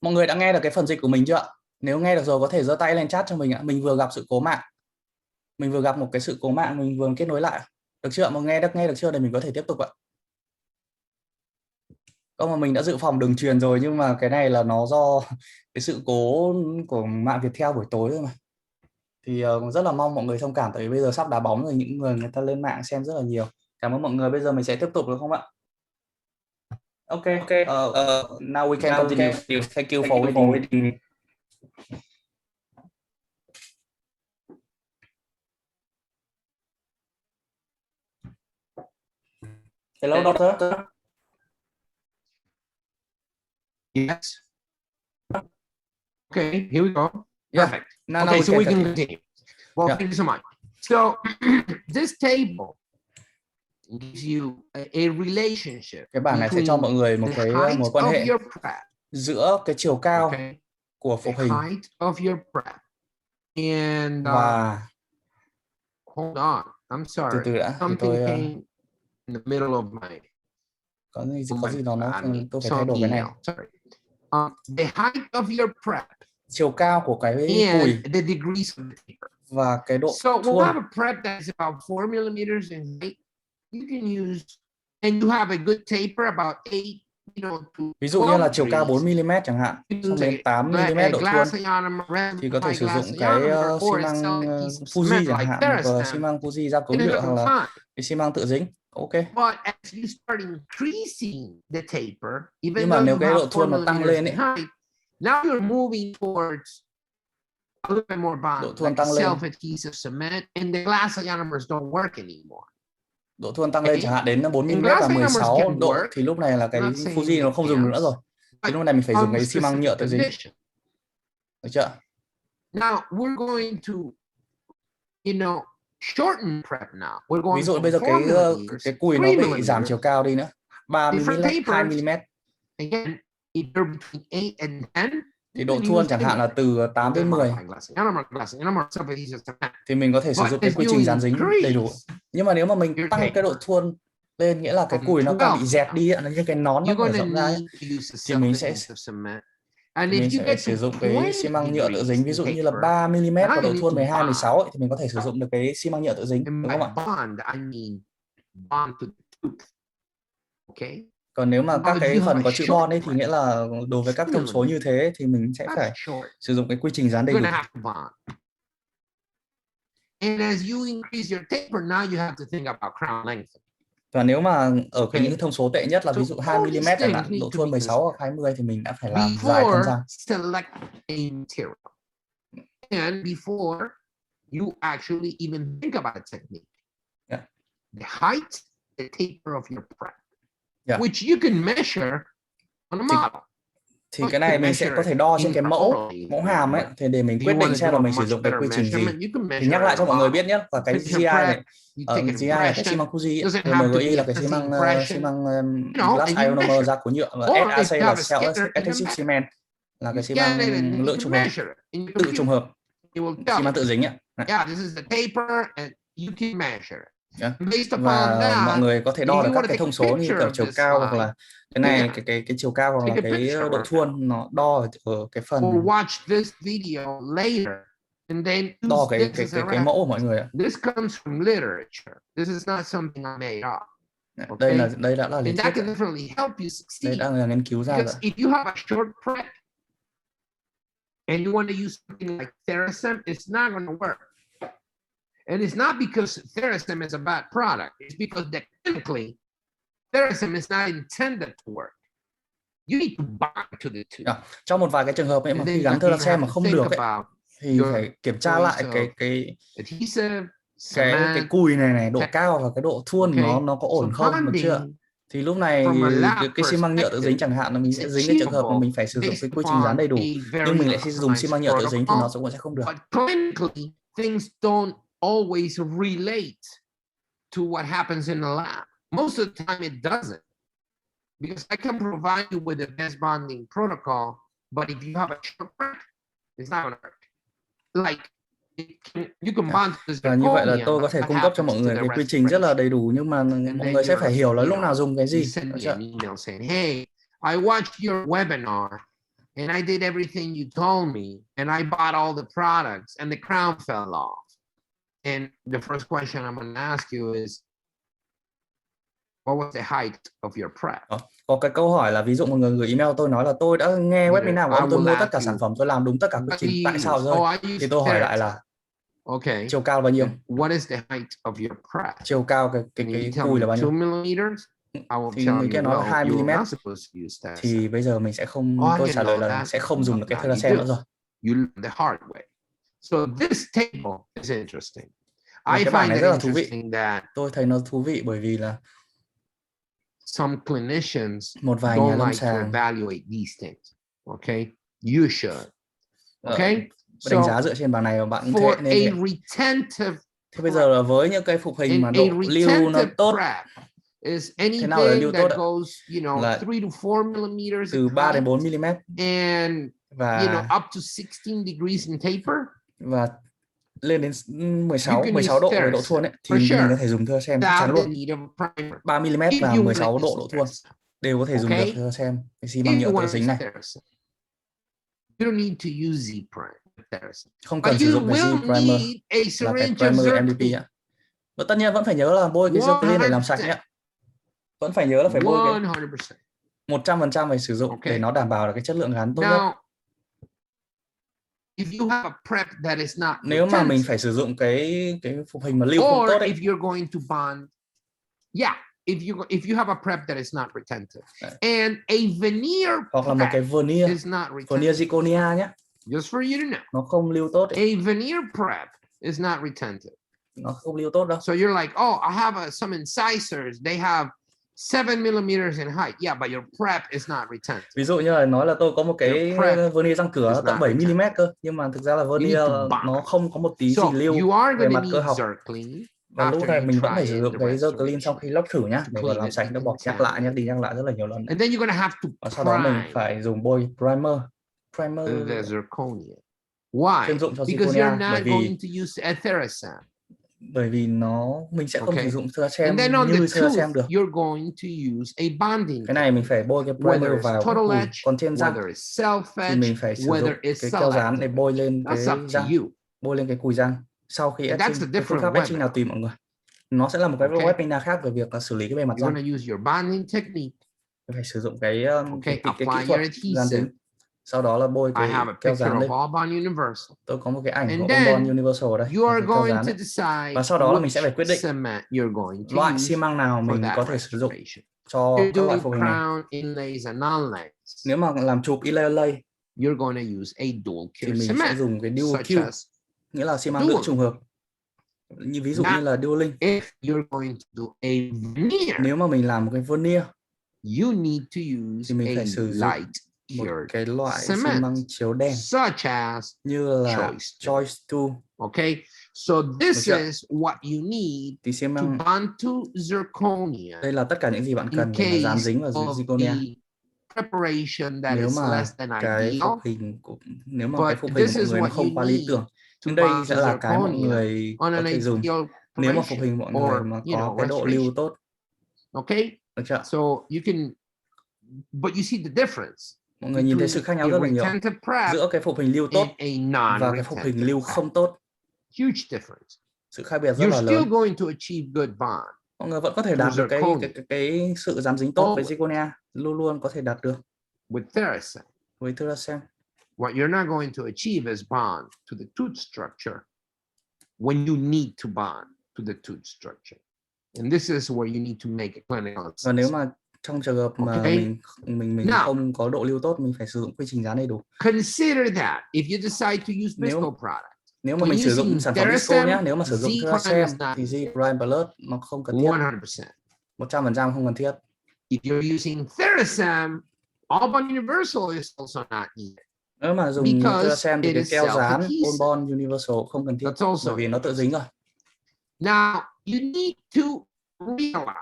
Mọi người đã nghe được cái phần dịch của mình chưa ạ? Nếu nghe được rồi có thể giơ tay lên chat cho mình ạ. Mình vừa gặp sự cố mạng. Mình vừa gặp một cái sự cố mạng, mình vừa kết nối lại. Được chưa ạ? Mọi người nghe được chưa để mình có thể tiếp tục ạ? Không, mà mình đã dự phòng đường truyền rồi, nhưng mà cái này là nó do cái sự cố của mạng Viettel buổi tối thôi mà. Thì rất là mong mọi người thông cảm, tại vì bây giờ sắp đá bóng rồi, những người ta lên mạng xem rất là nhiều. Cảm ơn mọi người. Bây giờ mình sẽ tiếp tục được không ạ? Okay. Now we can continue. Thank you for waiting. Hello, doctor. Yes. Okay, here we go. Yeah. Perfect. Now Okay, so we can continue. continue. Well, Yeah. thank you so much. So this table gives you a relationship. Cái bảng này sẽ cho mọi người một cái mối quan hệ giữa cái chiều cao của phục hình và hold on, I'm sorry. Từ đã. Thì Something tôi came in the middle of my có gì nó tôi phải thay đổi cái này. The height of your prep. Chiều cao của cái cùi và cái độ So we'll thuôn. have a prep that's about 4 millimeters in height. You can use, and you have a good taper about 8, Ví dụ như là chiều cao 4 mm chẳng hạn, xong đến 8 mm độ thuôn, thì có thể sử dụng cái xi măng Fuji chẳng hạn, hoặc là xi măng Fuji giáp cấu nhựa, hoặc là cái xi măng tự dính. Ok. Nhưng mà nếu cái độ thuôn nó tăng lên ấy, now you're moving towards a little bit more bond, độ thuôn like tăng lên, self-adhesive cement, and the glass ionomers don't work anymore. Độ thuôn tăng lên chẳng hạn đến 4 mm và 16 độ, thì lúc này là cái Fuji nó không dùng được nữa rồi. Thì lúc này mình phải dùng cái xi măng nhựa tự dính. Được chưa? Now we're going to, shorten prep now. We're going. Ví dụ bây giờ cái cùi nó bị giảm chiều cao đi nữa, 3 mm, 2 mm. Again, either between 8 and 10. Thì độ thuôn chẳng hạn là từ 8 đến 10. Thì mình có thể sử dụng cái quy trình dán dính đầy đủ. Nhưng mà nếu mà mình tăng cái độ thuôn lên, nghĩa là cái cùi nó càng bị dẹt đi, nó như cái nón nó mở rộng ra ấy, thì mình sẽ And thì if mình you sẽ get sử to dụng cái 20 xi măng nhựa tự dính, ví dụ như là paper, 3 mm now và you độ need thuôn to 12, 16 bond. ấy, thì mình có thể sử dụng được cái xi măng nhựa tự dính, And đúng by không ạ? bond, I mean bond to the tooth. Okay. Còn nếu mà Now, các if cái you have phần a có chữ short bond ấy thì nghĩa là đối với các thông số như thế thì mình sẽ that's phải short. sử dụng cái quy trình dán đầy You're đủ. gonna have to bond. And as you increase your taper, now you have to think about crown length. Và nếu mà ở Okay. những thông số tệ nhất là ví dụ 2 all mm these chẳng things hạn, need độ to thuôn be 16 hoặc 20 thì mình đã phải làm dài thân Before răng. select a material. And before you actually even think about a technique. Yeah. The height, the taper of your prep. Yeah. Which you can measure on a model. Thì cái này mình sẽ có thể đo trên cái mẫu hàm ấy, thì để mình quyết định xem là mình sử dụng cái quy trình gì. Thì nhắc lại cho mọi người biết nhé, và cái GI này, GI là cái xi măng QUY, MGI là cái xi măng glass ionomer da của nhựa, và SAC là cell adhesive cement là cái xi măng lưỡi trùng hợp, tự trùng hợp, xi măng tự dính ạ. Yeah, this is the taper and you can measure. Yeah. Và mọi người có thể đo được các cái thông số như kiểu chiều cao, hoặc là cái này cái chiều cao, hoặc là cái độ thuôn, nó đo ở cái phần đo cái mẫu của mọi người ạ. This comes from literature. This is not something I made up. Okay? Đây đã là lý thuyết. Đây đang là nghiên cứu ra rồi. If you have a short prep and you want to use something like Theracem, it's not going to work. And it's not because Theracem is a bad product. It's because technically, Theracem is not intended to work. You need to bind to the tooth. Trong một vài cái trường hợp ấy mà khi gắn Theracem mà không được ấy, thì phải kiểm tra lại cái cùi này độ cao và cái độ thuôn nó có ổn không, được chưa? Thì lúc này cái xi măng nhựa tự dính chẳng hạn là mình sẽ dính cái trường hợp mà mình phải sử dụng cái quy trình dán đầy đủ, nhưng mình lại dùng xi măng nhựa tự dính thì nó cũng sẽ không được. Things don't always relate to what happens in the lab. Most of the time it doesn't. Because I can provide you with the best bonding protocol, but if you have a short prep, it's not going to work. Like, you can bond to Và như vậy là tôi có thể cung cấp cho mọi người cái quy trình rất là đầy đủ, nhưng mà mọi người sẽ phải hiểu là lúc nào dùng cái gì. Hey, I watched your webinar and I did everything you told me and I bought all the products and the crown fell off. And the first question I'm going to ask you is, what was the height of your prep? Có cái câu hỏi là ví dụ một người gửi email tôi nói là tôi đã nghe webinar của ông, tôi mua tất cả sản phẩm, tôi làm đúng tất cả quy trình, tại sao rơi? Thì tôi hỏi lại là chiều cao bao nhiêu? What is the height of your prep? Chiều cao cái cùi là bao nhiêu? 2 mm. Thì người kia nói là 2 mm. Thì bây giờ mình sẽ không, tôi trả lời là sẽ không dùng được cái Theracem nữa rồi. You learn the hard way. So this table is interesting. I find it interesting that tôi thấy nó thú vị bởi vì là some clinicians một vài nhà don't lâm like to sàng evaluate these things. Okay, you should. Okay, đánh giá dựa trên bảng này và bạn cũng thế nên thế bây giờ là với những cái phục hình mà độ lưu nó tốt, thế nào là lưu tốt là từ 3 đến 4 mm và up to 16 degrees in taper, và lên đến 16 độ về độ thuôn ấy, thì mình có thể dùng Theracem chắc chắn luôn. 3 mm và 16 độ độ thuôn đều có thể dùng được Theracem, cái xi măng nhựa tự dính này. Không cần sử dụng cái Z-primer là cái primer MVP ạ. Và tất nhiên vẫn phải nhớ là bôi cái Zirconia để làm sạch nhé. Vẫn phải nhớ là phải bôi cái 100% phải sử dụng để nó đảm bảo là cái chất lượng gắn tốt nhất. Nếu mà mình phải sử dụng cái phục hình mà lưu không tốt ấy, if you have a prep that is not retentive and a veneer, hoặc là một cái veneer Zirconia nhé, just for you to know, nó không lưu tốt ấy. A veneer prep is not retentive. Nó không lưu tốt đâu. So you're like, oh, I have some incisors, they have 7 mm in height. Yeah, but your prep is not retentive. Ví dụ như là nói là tôi có một cái veneer răng cửa tận 7 mm cơ, nhưng mà thực ra là veneer nó không có một tí gì lưu về mặt cơ học. Và lúc này mình vẫn phải sử dụng cái Zirconia sau khi lóc thử nhá, để còn làm sạch, nó bọt nhắc lại rất là nhiều lần. And then you're gonna have to và sau đó mình phải dùng bôi primer the Zirconia. Why? Chuyên dụng cho Because Zirconia, you're not going to use a Theracem. bởi vì mình sẽ không sử dụng thưa xem And then on the như thưa xem tooth, được. you're going to use a bonding Cái này mình technique. phải bôi cái Whether primer it's vào cái total cùi. etch, Còn trên răng whether it's self thì mình etch, phải sử dụng whether it's cái keo dán để selective, bôi lên cái that's up to răng, you. bôi lên cái cùi răng sau khi And that's etching. a Cái phương different pháp etching nào webinar. tùy mọi người. Nó sẽ là một cái Okay. webinar khác về việc là xử lý cái bề mặt You're răng. going to use your bonding technique. Phải sử dụng cái kỹ Apply thuật your dán adhesive. dính. Sau đó là bôi I cái have a keo picture dán lên. of All-Bond Universal. Tôi có một cái ảnh của And All-Bond then Universal ở đây. you are Cái keo going dán to đấy. decide Và sau đó là mình which sẽ phải quyết định cement you're going to loại use xi măng nào for mình that có thể sử dụng restoration. cho You're các loại doing phục hình này. crown inlays and non-lays. Nếu mà làm chụp inlay You're going to use a dual thì cure mình sẽ cement, dùng cái dual such Q, as nghĩa là xi măng lưỡi trùng hợp. Như ví dụ như là dual link. if you're going to do a veneer, Nếu mà mình làm một cái veneer you need to use thì mình a phải sử dụng light một cured cái loại xi cement, măng chiếu đen such as như là choice tool. choice tool. Okay, so this Được chưa? is what you need Thì xi to măng bond to zirconia đây là tất cả những gì bạn in cần để mà dán case dính vào of zirconia. a preparation that Nếu is mà less than cái ideal. phục hình nếu mà cái But phục hình this của mọi is người nó what không you quá lý need tưởng, to nhưng đây bond sẽ to là cái mọi zirconia người on có an thể dùng ideal nếu mà phục hình mọi người preparation mà or, có cái độ lưu tốt. Okay, Được chưa? so you can, but you see the difference Mọi người nhìn thấy sự khác nhau between rất a là nhiều retentive prep giữa cái phục hình lưu tốt and a và cái phục hình non-retentive lưu prep. không tốt. Huge difference. Sự khác biệt rất You're là still lớn. going to achieve good bond. Mọi người vẫn có thể đạt được cái sự dán dính tốt với zirconia, luôn luôn có thể đạt được With Theracem, với Theracem. what you're not going to achieve is bond to the tooth structure when you need to bond to the tooth structure. And this is where you need to make a clinical assessment. Và nếu mà trong trường hợp mà mình Now, không có độ lưu tốt, mình phải sử dụng quy trình dán đầy đủ. Consider that if you decide to use visco product. Nếu mà mình sử dụng sản phẩm visco nhé, nếu mà sử dụng Theracem thì Z-Prime Plus nó không cần thiết. 100%. 100% không cần thiết. If you're using Theracem, All-Bond Universal is also not needed. Nếu mà dùng Theracem thì cái keo dán All-Bond Universal không cần thiết bởi vì nó tự dính rồi. Now, you need to realize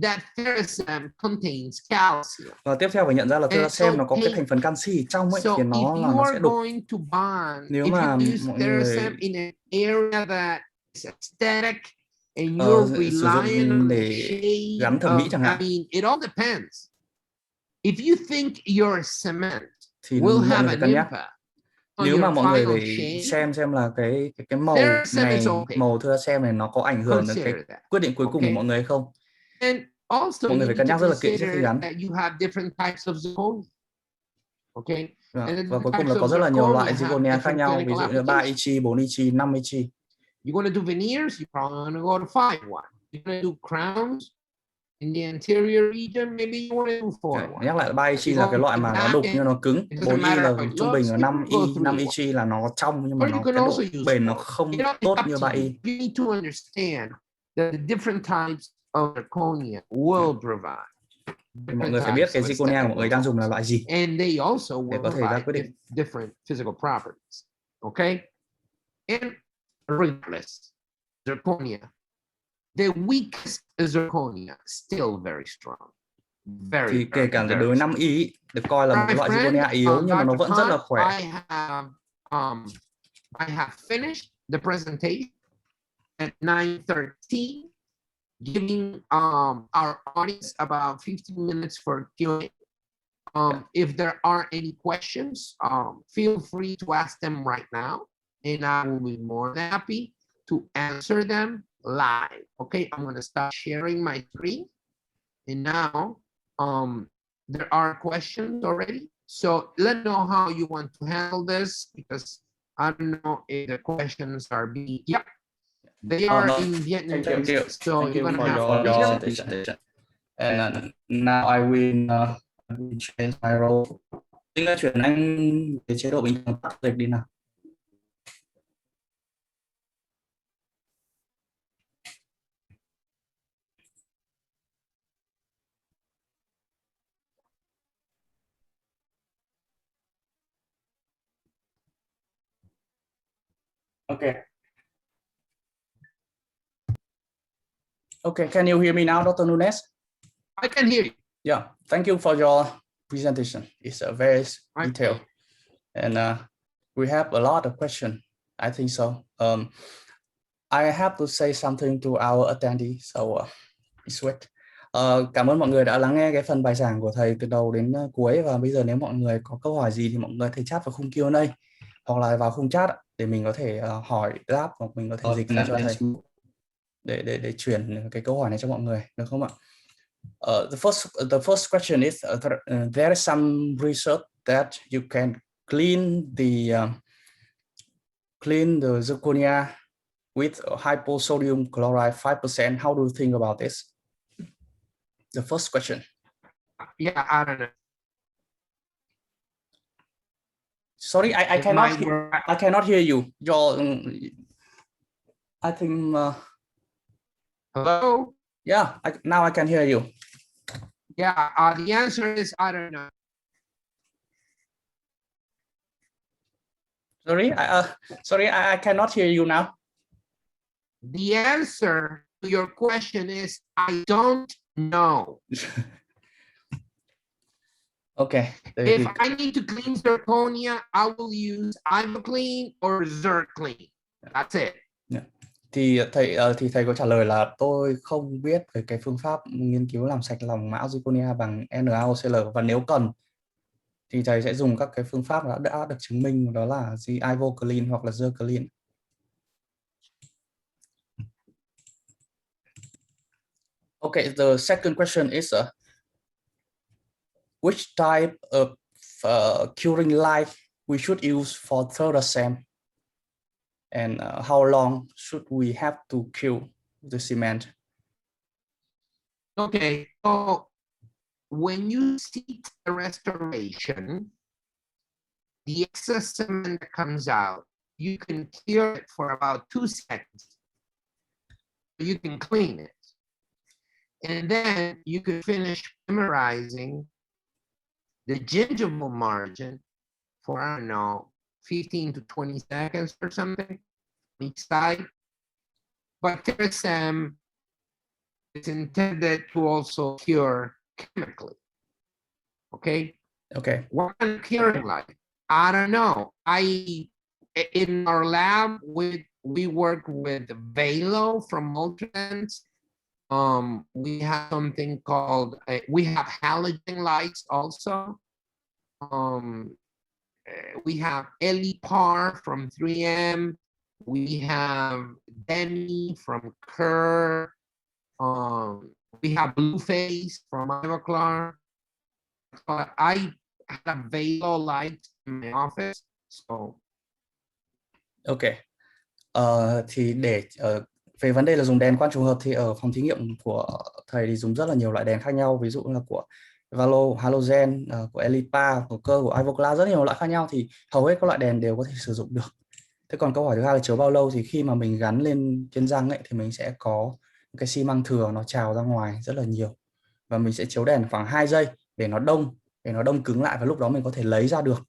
that Theracem contains calcium. Và tiếp theo phải nhận ra là Theracem nó có cái thành phần canxi ở trong ấy, thì nó sẽ đục. Nếu mà mọi người in an area that is aesthetic and sử you're relying dụng on để shade gắn thẩm mỹ chẳng hạn, I mean, it all depends. If you think your cement thì will mọi have người phải an cân nhắc. impact, Nếu mà mọi người phải xem là cái màu này, màu Theracem này nó có ảnh hưởng đến cái quyết định cuối cùng của mọi người hay không. Mọi người phải cân nhắc rất là kỹ trước khi gắn. Và cuối cùng là có rất là nhiều loại zirconia khác nhau, ví dụ như 3 Ichi, 4 Ichi, 5 Ichi. You're going to do veneers, you're probably going to go to 5-1. You're going to do crowns in the anterior region, maybe you want to do 4-1. Nhắc lại 3 Ichi là cái loại mà nó đục nhưng nó cứng, 4 I là trung bình, ở 5 Ichi là nó trong nhưng mà nó cái độ bền nó không tốt như 3 I. You need to understand that the different types of zirconia will provide. Mọi người phải biết cái zirconia của mọi người đang dùng là loại gì để có thể ra quyết định. Different physical properties. Okay? And regardless, zirconia, the weakest zirconia still very strong. Thì kể cả đối với 5 I được coi là một loại zirconia yếu nhưng mà nó vẫn rất là khỏe. I have finished the presentation at 9:13, giving our audience about 15 minutes for Q&A. If there are any questions, feel free to ask them right now, and I will be more than happy to answer them live. Okay, I'm going to start sharing my screen, and now there are questions already. So let me know how you want to handle this, because I don't know if the questions are being. Yep, they are in Vietnamese. So you're going to have your presentation. And now I will change my role. Tính ra chuyển anh cái chế độ bình thường tắt dịch đi nào. Okay. Okay, can you hear me now, Dr. Nunez? I can hear you. Yeah, thank you for your presentation. It's a very detailed, and we have a lot of questions. I think so. I have to say something to our attendee, so it's wait. Cảm ơn mọi người đã lắng nghe cái phần bài giảng của thầy từ đầu đến cuối, và bây giờ nếu mọi người có câu hỏi gì thì mọi người có thể chat vào khung Q&A hoặc là vào khung chat để mình có thể hỏi đáp, hoặc mình có thể dịch ra cho thầy để chuyển cái câu hỏi này cho mọi người, được không ạ? The first question is there is some research that you can clean the zirconia with hyposodium chloride 5%. How do you think about this? The first question. Yeah, I don't know. Sorry, I cannot hear you. I think. Hello. Yeah, now I can hear you. Yeah, the answer is I don't know. Sorry, I cannot hear you now. The answer to your question is I don't know. Okay. If I need to clean zirconia, I will use IvoClean or Zirclean. That's it. Yeah. Thì thầy có trả lời là tôi không biết về cái phương pháp nghiên cứu làm sạch lòng mã zirconia bằng NaOCl, và nếu cần thì thầy sẽ dùng các cái phương pháp đã được chứng minh, đó là IvoClean hoặc là Zirclean. Okay, the second question is which type of curing light we should use for Thuracem, and how long should we have to cure the cement? Okay, so when you see the restoration, the excess cement that comes out, you can cure it for about 2 seconds. You can clean it. And then you can finish polymerizing the gingival margin for, I don't know, 15 to 20 seconds or something each side. But Thuracem is intended to also cure chemically. Okay? Okay. What kind of curing like? I don't know. In our lab, we work with Velo from Ultrasense. We have something called, we have halogen lights also. We have Elipar from 3M. We have Demi from Kerr. We have Blueface from Ivoclar. I had a Velo light in my office. So. Okay. Thì để về vấn đề là dùng đèn quang trùng hợp thì ở phòng thí nghiệm của thầy thì dùng rất là nhiều loại đèn khác nhau, ví dụ là của Valo, halogen, của Elipa, của Kerr, của Ivoclar, rất nhiều loại khác nhau, thì hầu hết các loại đèn đều có thể sử dụng được. Thế còn câu hỏi thứ hai là chiếu bao lâu, thì khi mà mình gắn lên trên răng ấy thì mình sẽ có cái xi măng thừa nó trào ra ngoài rất là nhiều, và mình sẽ chiếu đèn khoảng 2 giây để nó đông cứng lại, và lúc đó mình có thể lấy ra được.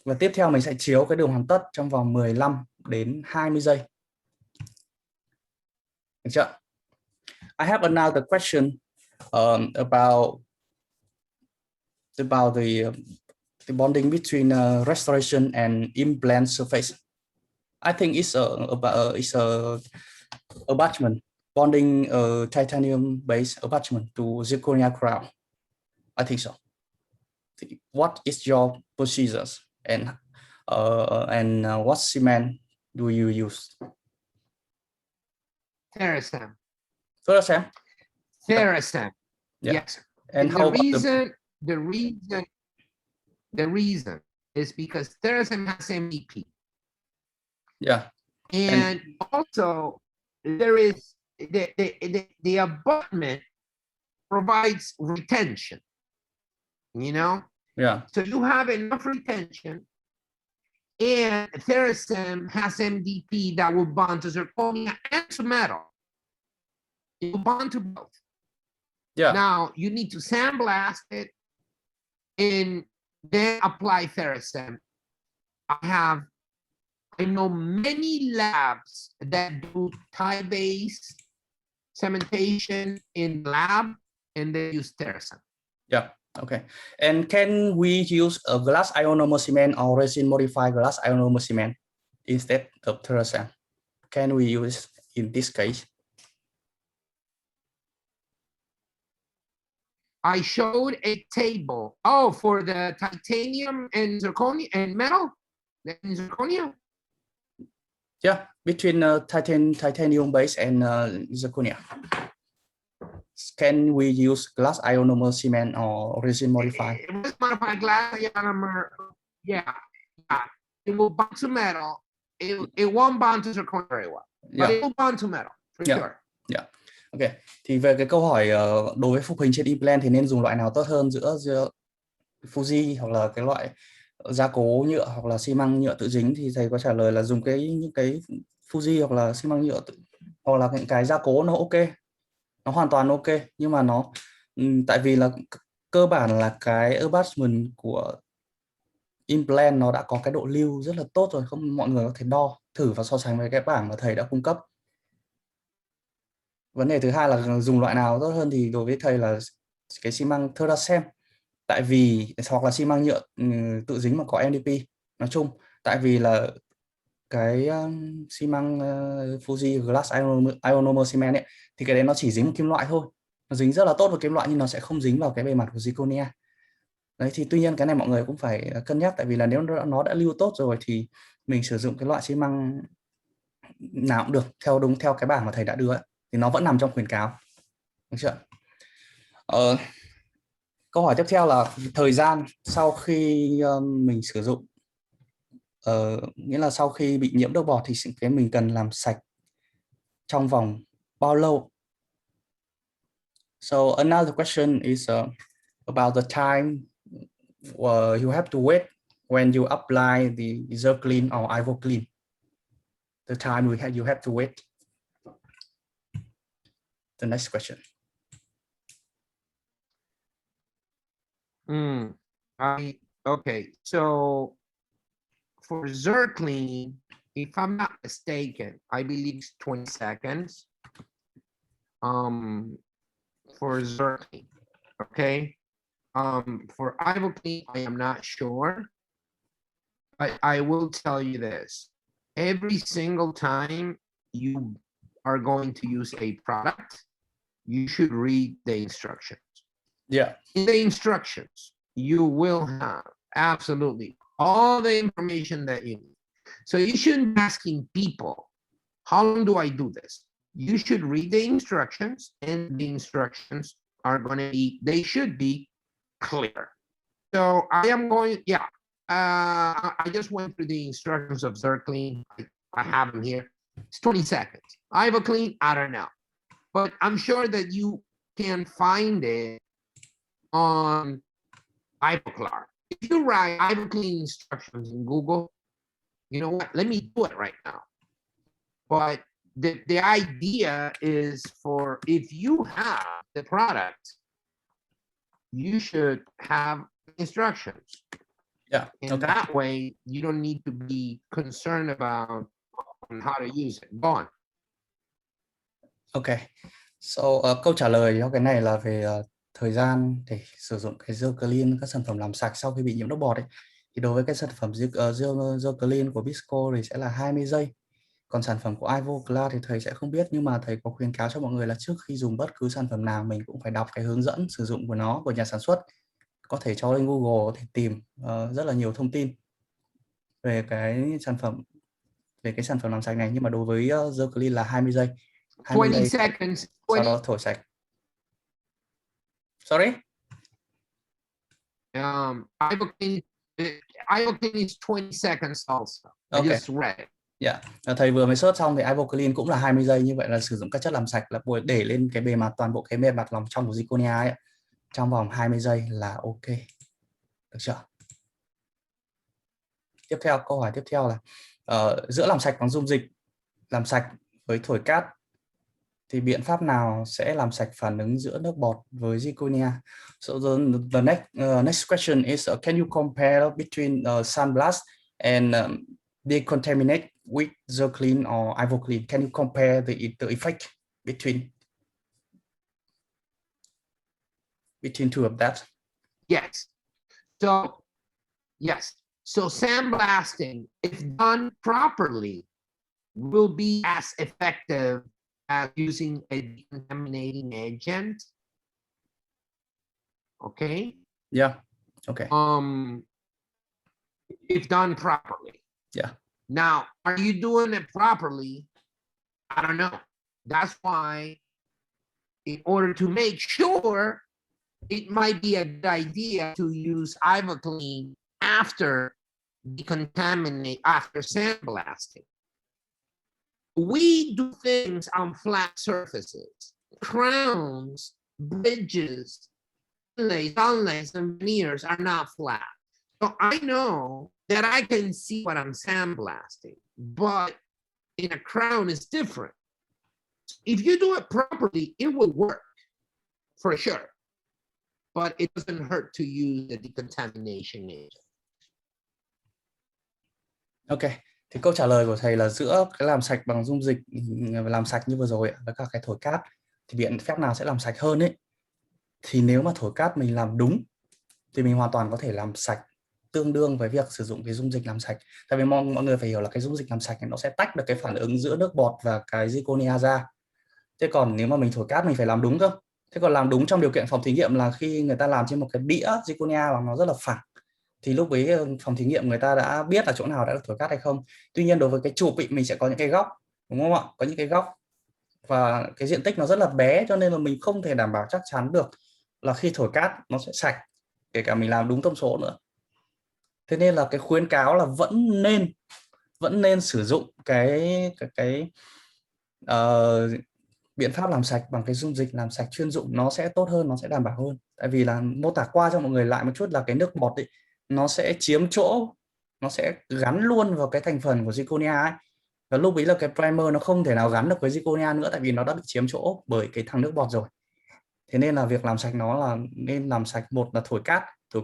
Và tiếp theo mình sẽ chiếu cái đường hoàn tất trong vòng 15 đến 20 giây. Được chưa? I have another question about the bonding between restoration and implant surface. I think it's a attachment, bonding titanium-based attachment to zirconia crown. I think so. What is your procedures, and what cement do you use? Thuracem. Thuracem? Thuracem. Yeah. Yes. And how the reason is because Thuracem has MVP. Yeah. And also there is the abutment provides retention, you know? Yeah. So you have enough retention, and Thuracem has MDP that will bond to zirconia and to metal. It will bond to both. Yeah. Now you need to sandblast it and then apply Thuracem. I know many labs that do tie-based cementation in lab, and they use Thuracem. Yeah. Okay. And can we use a glass ionomer cement or resin modified glass ionomer cement instead of Thuracem? can we use in this case? I showed a table. Oh, for the titanium and zirconia and metal and zirconia. Yeah, between titanium base and zirconia. Can we use glass ionomer cement or resin modified? Resin modified glass ionomer. Yeah. It will bond to metal. It won't bond to zirconia very well, but it will bond to metal for sure. Yeah. Ok. Thì về cái câu hỏi đối với phục hình trên implant thì nên dùng loại nào tốt hơn giữa Fuji hoặc là cái loại gia cố nhựa hoặc là xi măng nhựa tự dính, thì thầy có trả lời là dùng những cái Fuji hoặc là xi măng nhựa hoặc là những cái gia cố nó ok, nó hoàn toàn ok, nhưng mà nó tại vì là cơ bản là cái attachment của implant nó đã có cái độ lưu rất là tốt rồi, không mọi người có thể đo thử và so sánh với cái bảng mà thầy đã cung cấp. Vấn đề thứ hai là dùng loại nào tốt hơn, thì đối với thầy là cái xi măng Theracem, tại vì hoặc là xi măng nhựa tự dính mà có NDP nói chung, tại vì là cái xi măng Fuji Glass Ionomer Cement ấy, thì cái đấy nó chỉ dính một kim loại thôi, nó dính rất là tốt vào kim loại nhưng nó sẽ không dính vào cái bề mặt của Zirconia. Đấy, thì tuy nhiên cái này mọi người cũng phải cân nhắc, tại vì là nếu nó đã lưu tốt rồi thì mình sử dụng cái loại xi măng nào cũng được, đúng theo cái bảng mà thầy đã đưa ấy, thì nó vẫn nằm trong khuyến cáo, được chưa? Câu hỏi tiếp theo là thời gian sau khi mình sử dụng, nghĩa là sau khi bị nhiễm nước bọt thì cái mình cần làm sạch trong vòng bao lâu? So another question is about the time you have to wait when you apply the Zircon or Ivoclean. The time you have to wait. The next question. Okay, so for Zircon, if I'm not mistaken, I believe it's 20 seconds. For Zircon, okay. For Ivoclean, I am not sure, but I will tell you this: every single time you are going to use a product, you should read the instructions. Yeah. In the instructions, you will have absolutely all the information that you need. So you shouldn't be asking people, how long do I do this? You should read the instructions, and the instructions are going to be, they should be clear. So I am going, I just went through the instructions of Zircon. I have them here. It's 20 seconds. Ivoclean, I don't know. But I'm sure that you can find it on Ivoclar. If you write Ivoclean instructions in Google, you know what? Let me do it right now. But the idea is for, if you have the product, you should have instructions. Yeah. And that way, you don't need to be concerned about how to use it. Go on. Ok. So, câu trả lời cho cái này là về thời gian để sử dụng cái Zircon, các sản phẩm làm sạch sau khi bị nhiễm nước bọt ấy. Thì đối với cái sản phẩm Zircon của Bisco thì sẽ là 20 giây. Còn sản phẩm của Ivoclar thì thầy sẽ không biết, nhưng mà thầy có khuyến cáo cho mọi người là trước khi dùng bất cứ sản phẩm nào mình cũng phải đọc cái hướng dẫn sử dụng của nó, của nhà sản xuất. Có thể cho lên Google, có thể tìm rất là nhiều thông tin về cái sản phẩm làm sạch này, nhưng mà đối với Zircon là 20 giây. 20 seconds. Sau đó thổi sạch. Sorry? Ivoclean is 20 seconds also. I just read it. Yeah. Thầy vừa mới search xong thì Ivoclean cũng là 20 giây, như vậy là sử dụng các chất làm sạch là để lên cái bề mặt, toàn bộ cái bề mặt lòng trong của Zirconia ấy, trong vòng 20 giây là ok. Được chưa? Tiếp theo, câu hỏi tiếp theo là giữa làm sạch bằng dung dịch làm sạch với thổi cát thì biện pháp nào sẽ làm sạch phản ứng giữa nước bọt với Zirconia? So the next question is can you compare between sandblast and decontaminate with Zircon or Ivoclean? Can you compare the effect between two of that? Yes. So sandblasting, if done properly, will be as effective as using a decontaminating agent. Okay. Yeah. Okay. If done properly. Yeah. Now, are you doing it properly? I don't know. That's why, in order to make sure, it might be a good idea to use Ivoclean after after sandblasting. We do things on flat surfaces, crowns, bridges, inlays, and veneers are not flat. So I know that I can see what I'm sandblasting, but in a crown is different. If you do it properly, it will work for sure, but it doesn't hurt to use the decontamination agent. Ok, thì câu trả lời của thầy là giữa cái làm sạch bằng dung dịch, làm sạch như vừa rồi với cả cái thổi cát thì biện pháp nào sẽ làm sạch hơn ấy. Thì nếu mà thổi cát mình làm đúng thì mình hoàn toàn có thể làm sạch tương đương với việc sử dụng cái dung dịch làm sạch. Tại vì mọi người phải hiểu là cái dung dịch làm sạch này nó sẽ tách được cái phản ứng giữa nước bọt và cái Zirconia ra. Thế còn nếu mà mình thổi cát mình phải làm đúng cơ. Thế còn làm đúng trong điều kiện phòng thí nghiệm là khi người ta làm trên một cái đĩa Zirconia và nó rất là phẳng. Thì lúc ấy phòng thí nghiệm người ta đã biết là chỗ nào đã được thổi cát hay không. Tuy nhiên đối với cái chụp mình sẽ có những cái góc, đúng không ạ? Có những cái góc và cái diện tích nó rất là bé, cho nên là mình không thể đảm bảo chắc chắn được là khi thổi cát nó sẽ sạch, kể cả mình làm đúng thông số nữa. Thế nên là cái khuyến cáo là vẫn nên sử dụng cái biện pháp làm sạch bằng cái dung dịch làm sạch chuyên dụng, nó sẽ tốt hơn, nó sẽ đảm bảo hơn. Tại vì là mô tả qua cho mọi người lại một chút là cái nước bọt ấy, nó sẽ chiếm chỗ, nó sẽ gắn luôn vào cái thành phần của Zirconia ấy. Và lúc ấy là cái primer nó không thể nào gắn được với Zirconia nữa, tại vì nó đã bị chiếm chỗ bởi cái thằng nước bọt rồi. Thế nên là việc làm sạch nó là nên làm sạch, một là thổi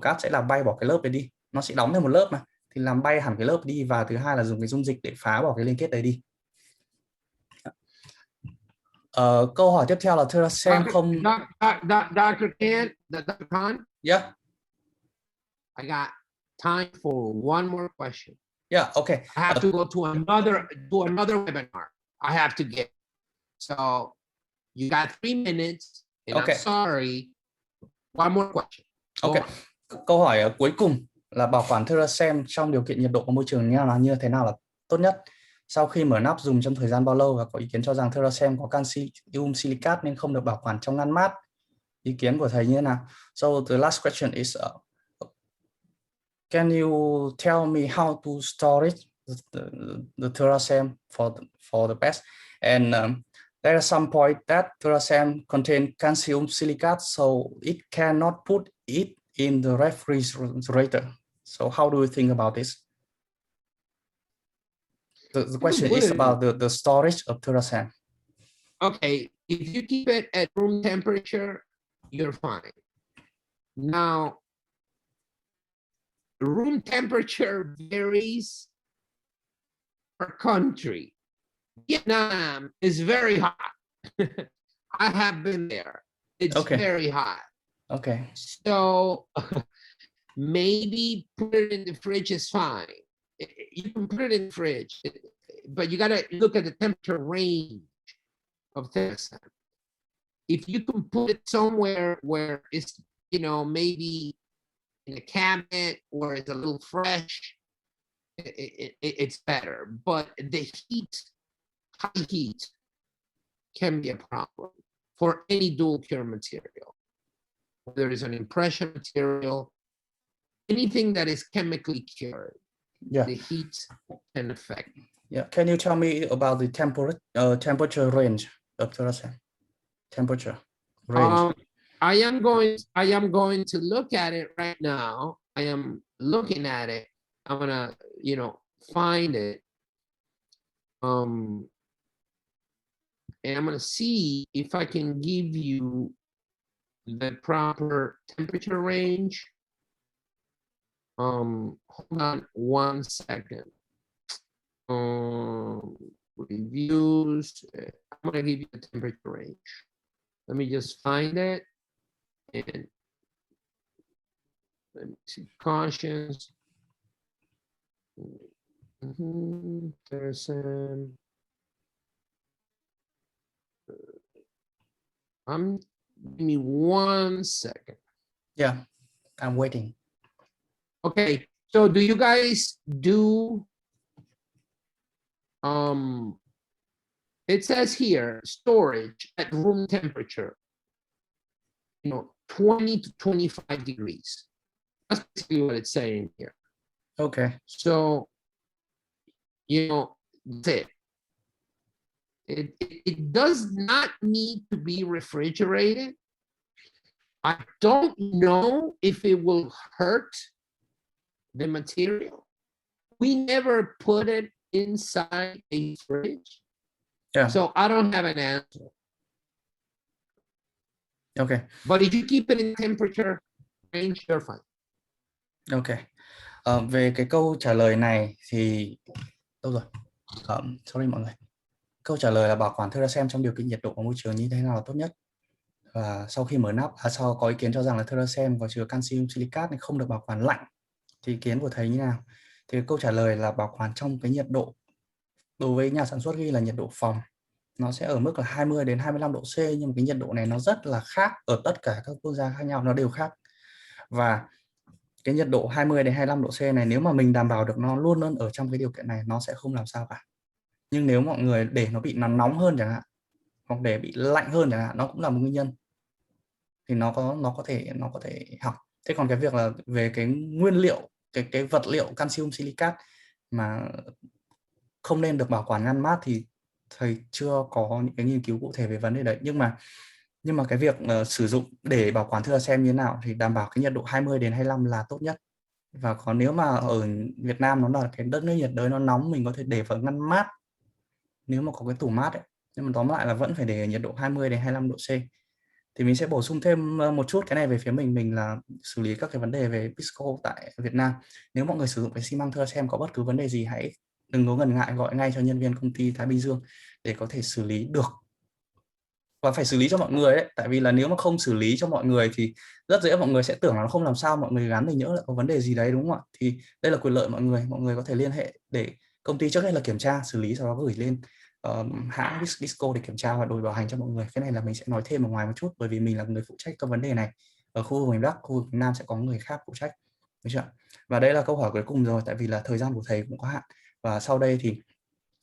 cát sẽ làm bay bỏ cái lớp đấy đi, nó sẽ đóng thêm một lớp mà, thì làm bay hẳn cái lớp đi, và thứ hai là dùng cái dung dịch để phá bỏ cái liên kết đấy đi. Câu hỏi tiếp theo là thưa xem không. Dr. Khan? Yeah. I got time for one more question. Yeah, okay. I have to go to another webinar. I have to get. So you got 3 minutes, and Okay. I'm sorry. One more question. Okay. Câu hỏi cuối cùng là bảo quản Theracem trong điều kiện nhiệt độ của môi trường như thế nào là tốt nhất? Sau khi mở nắp dùng trong thời gian bao lâu, và có ý kiến cho rằng Theracem có canxi silicat nên không được bảo quản trong ngăn mát. Ý kiến của thầy như thế nào? So the last question is can you tell me how to store it, the Theracem for the best? And there are some point that Theracem contain calcium silicate, so it cannot put it in the refrigerator. So how do you think about this? The question is about the storage of Theracem. Okay, if you keep it at room temperature, you're fine. Now, room temperature varies per country. Vietnam is very hot. I have been there. It's very hot. Okay. So maybe put it in the fridge is fine. You can put it in the fridge, but you got to look at the temperature range of Theracem. If you can put it somewhere where it's, maybe in a cabinet or it's a little fresh, it's better. But the high heat can be a problem for any dual cure material. There is an impression material, anything that is chemically cured. Yeah. The heat can affect. Yeah. Can you tell me about the temperature range of Theracem? Temperature range. I am going to look at it right now. I am looking at it. I'm gonna, find it. And I'm gonna see if I can give you the proper temperature range. Hold on one second. Reviews. I'm gonna give you the temperature range. Let me just find it. And let me see, cautions. Theracem. Give me 1 second. Yeah, I'm waiting. Okay, so do you guys do it says here storage at room temperature, 20 to 25 degrees. That's basically what it's saying here. Okay. So that's it. It does not need to be refrigerated. I don't know if it will hurt the material. We never put it inside a fridge. Yeah. So I don't have an answer. Okay. But if you keep it in temperature range, you're fine. Okay. Về cái câu trả lời này thì đâu rồi? Sorry mọi người. Câu trả lời là bảo quản Theracem trong điều kiện nhiệt độ và môi trường như thế nào là tốt nhất. Và sau khi mở nắp, sau có ý kiến cho rằng là Theracem có chứa calcium silicate nên không được bảo quản lạnh. Thì ý kiến của thầy như nào? Thì câu trả lời là bảo quản trong cái nhiệt độ, đối với nhà sản xuất ghi là nhiệt độ phòng, nó sẽ ở mức là 20 đến 25 độ C, nhưng mà cái nhiệt độ này nó rất là khác ở tất cả các quốc gia khác nhau, nó đều khác. Và cái nhiệt độ 20 đến 25 độ C này, nếu mà mình đảm bảo được nó luôn luôn ở trong cái điều kiện này, nó sẽ không làm sao cả. Nhưng nếu mọi người để nó bị nóng hơn chẳng hạn, hoặc để bị lạnh hơn chẳng hạn, nó cũng là một nguyên nhân. Thì nó có thể hỏng. Thế còn cái việc là về cái nguyên liệu, cái vật liệu calcium silicate mà không nên được bảo quản ngăn mát thì thầy chưa có những cái nghiên cứu cụ thể về vấn đề đấy. Nhưng mà cái việc sử dụng để bảo quản Theracem như thế nào thì đảm bảo cái nhiệt độ 20 đến 25 là tốt nhất. Và còn nếu mà ở Việt Nam nó là cái đất nước nhiệt đới nó nóng, mình có thể để vào ngăn mát nếu mà có cái tủ mát ấy. Nhưng mà tóm lại là vẫn phải để ở nhiệt độ 20 đến 25 độ C. Thì mình sẽ bổ sung thêm một chút cái này về phía mình là xử lý các cái vấn đề về Pisco tại Việt Nam. Nếu mọi người sử dụng cái xi măng Theracem có bất cứ vấn đề gì, hãy đừng có ngần ngại gọi ngay cho nhân viên công ty Thái Bình Dương để có thể xử lý được. Và phải xử lý cho mọi người ấy, tại vì là nếu mà không xử lý cho mọi người thì rất dễ mọi người sẽ tưởng là nó không làm sao, mọi người gắn thì nhỡ lại có vấn đề gì đấy, đúng không ạ? Thì đây là quyền lợi mọi người có thể liên hệ để công ty trước hết là kiểm tra, xử lý, sau đó gửi lên hãng Pisco để kiểm tra và đổi bảo hành cho mọi người. Cái này là mình sẽ nói thêm ở ngoài một chút, bởi vì mình là người phụ trách các vấn đề này ở khu vực miền Bắc, khu vực miền Nam sẽ có người khác phụ trách, được chưa? Và đây là câu hỏi cuối cùng rồi, tại vì là thời gian của thầy cũng có hạn. Và sau đây thì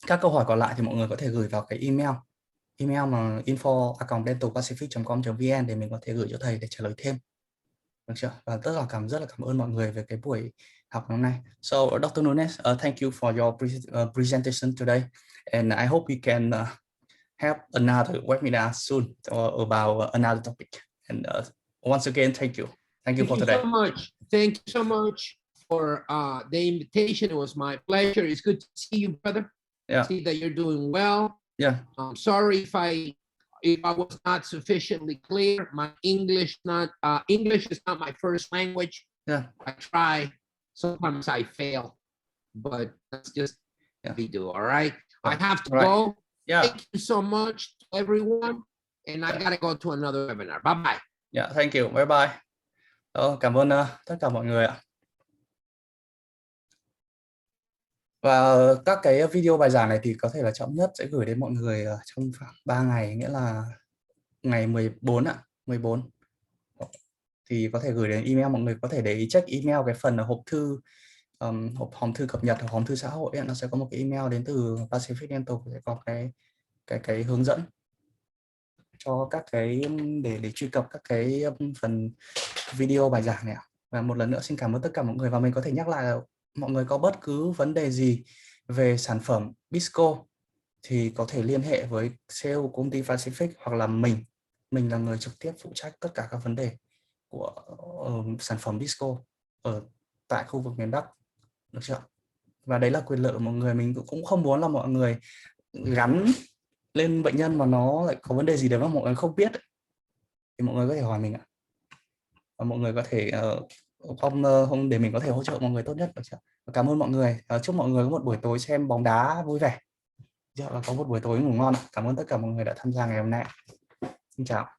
các câu hỏi còn lại thì mọi người có thể gửi vào cái email mà info@dentalpacific.com.vn để mình có thể gửi cho thầy để trả lời thêm, được chưa? Và rất là cảm ơn mọi người về cái buổi học hôm nay. So Dr. Nunez, thank you for your presentation today, and I hope we can have another webinar soon about another topic. And once again, thank you for today. Thank you so much for the invitation. It was my pleasure. It's good to see you, brother. Yeah. See that you're doing well. Yeah. Sorry if I was not sufficiently clear. My English is not my first language. Yeah. I try. Sometimes I fail, but that's just what we do. All right. I have to go. Yeah. Thank you so much to everyone, and I gotta go to another webinar. Bye bye. Yeah. Thank you. Bye bye. Cảm ơn tất cả mọi người ạ. Và các cái video bài giảng này thì có thể là chậm nhất sẽ gửi đến mọi người trong khoảng 3 ngày, nghĩa là ngày 14 ạ, 14. Thì có thể gửi đến email, mọi người có thể để ý check email cái phần hộp thư hòm thư cập nhật hoặc hòm thư xã hội ấy, nó sẽ có một cái email đến từ Pacific Dental, sẽ có cái hướng dẫn cho các cái để truy cập các cái phần video bài giảng này ạ. Và một lần nữa xin cảm ơn tất cả mọi người, và mình có thể nhắc lại là mọi người có bất cứ vấn đề gì về sản phẩm Pisco thì có thể liên hệ với sale của công ty Pacific, hoặc là mình là người trực tiếp phụ trách tất cả các vấn đề của sản phẩm Pisco ở tại khu vực miền Bắc, được chưa? Và đấy là quyền lợi của mọi người. Mình cũng không muốn là mọi người gắn lên bệnh nhân mà nó lại có vấn đề gì đấy mà mọi người không biết ấy. Thì mọi người có thể hỏi mình ạ, và mọi người có thể không để mình có thể hỗ trợ mọi người tốt nhất, được chưa? Và cảm ơn mọi người. Chúc mọi người có một buổi tối xem bóng đá vui vẻ, và có một buổi tối ngủ ngon. Cảm ơn tất cả mọi người đã tham gia ngày hôm nay. Xin chào.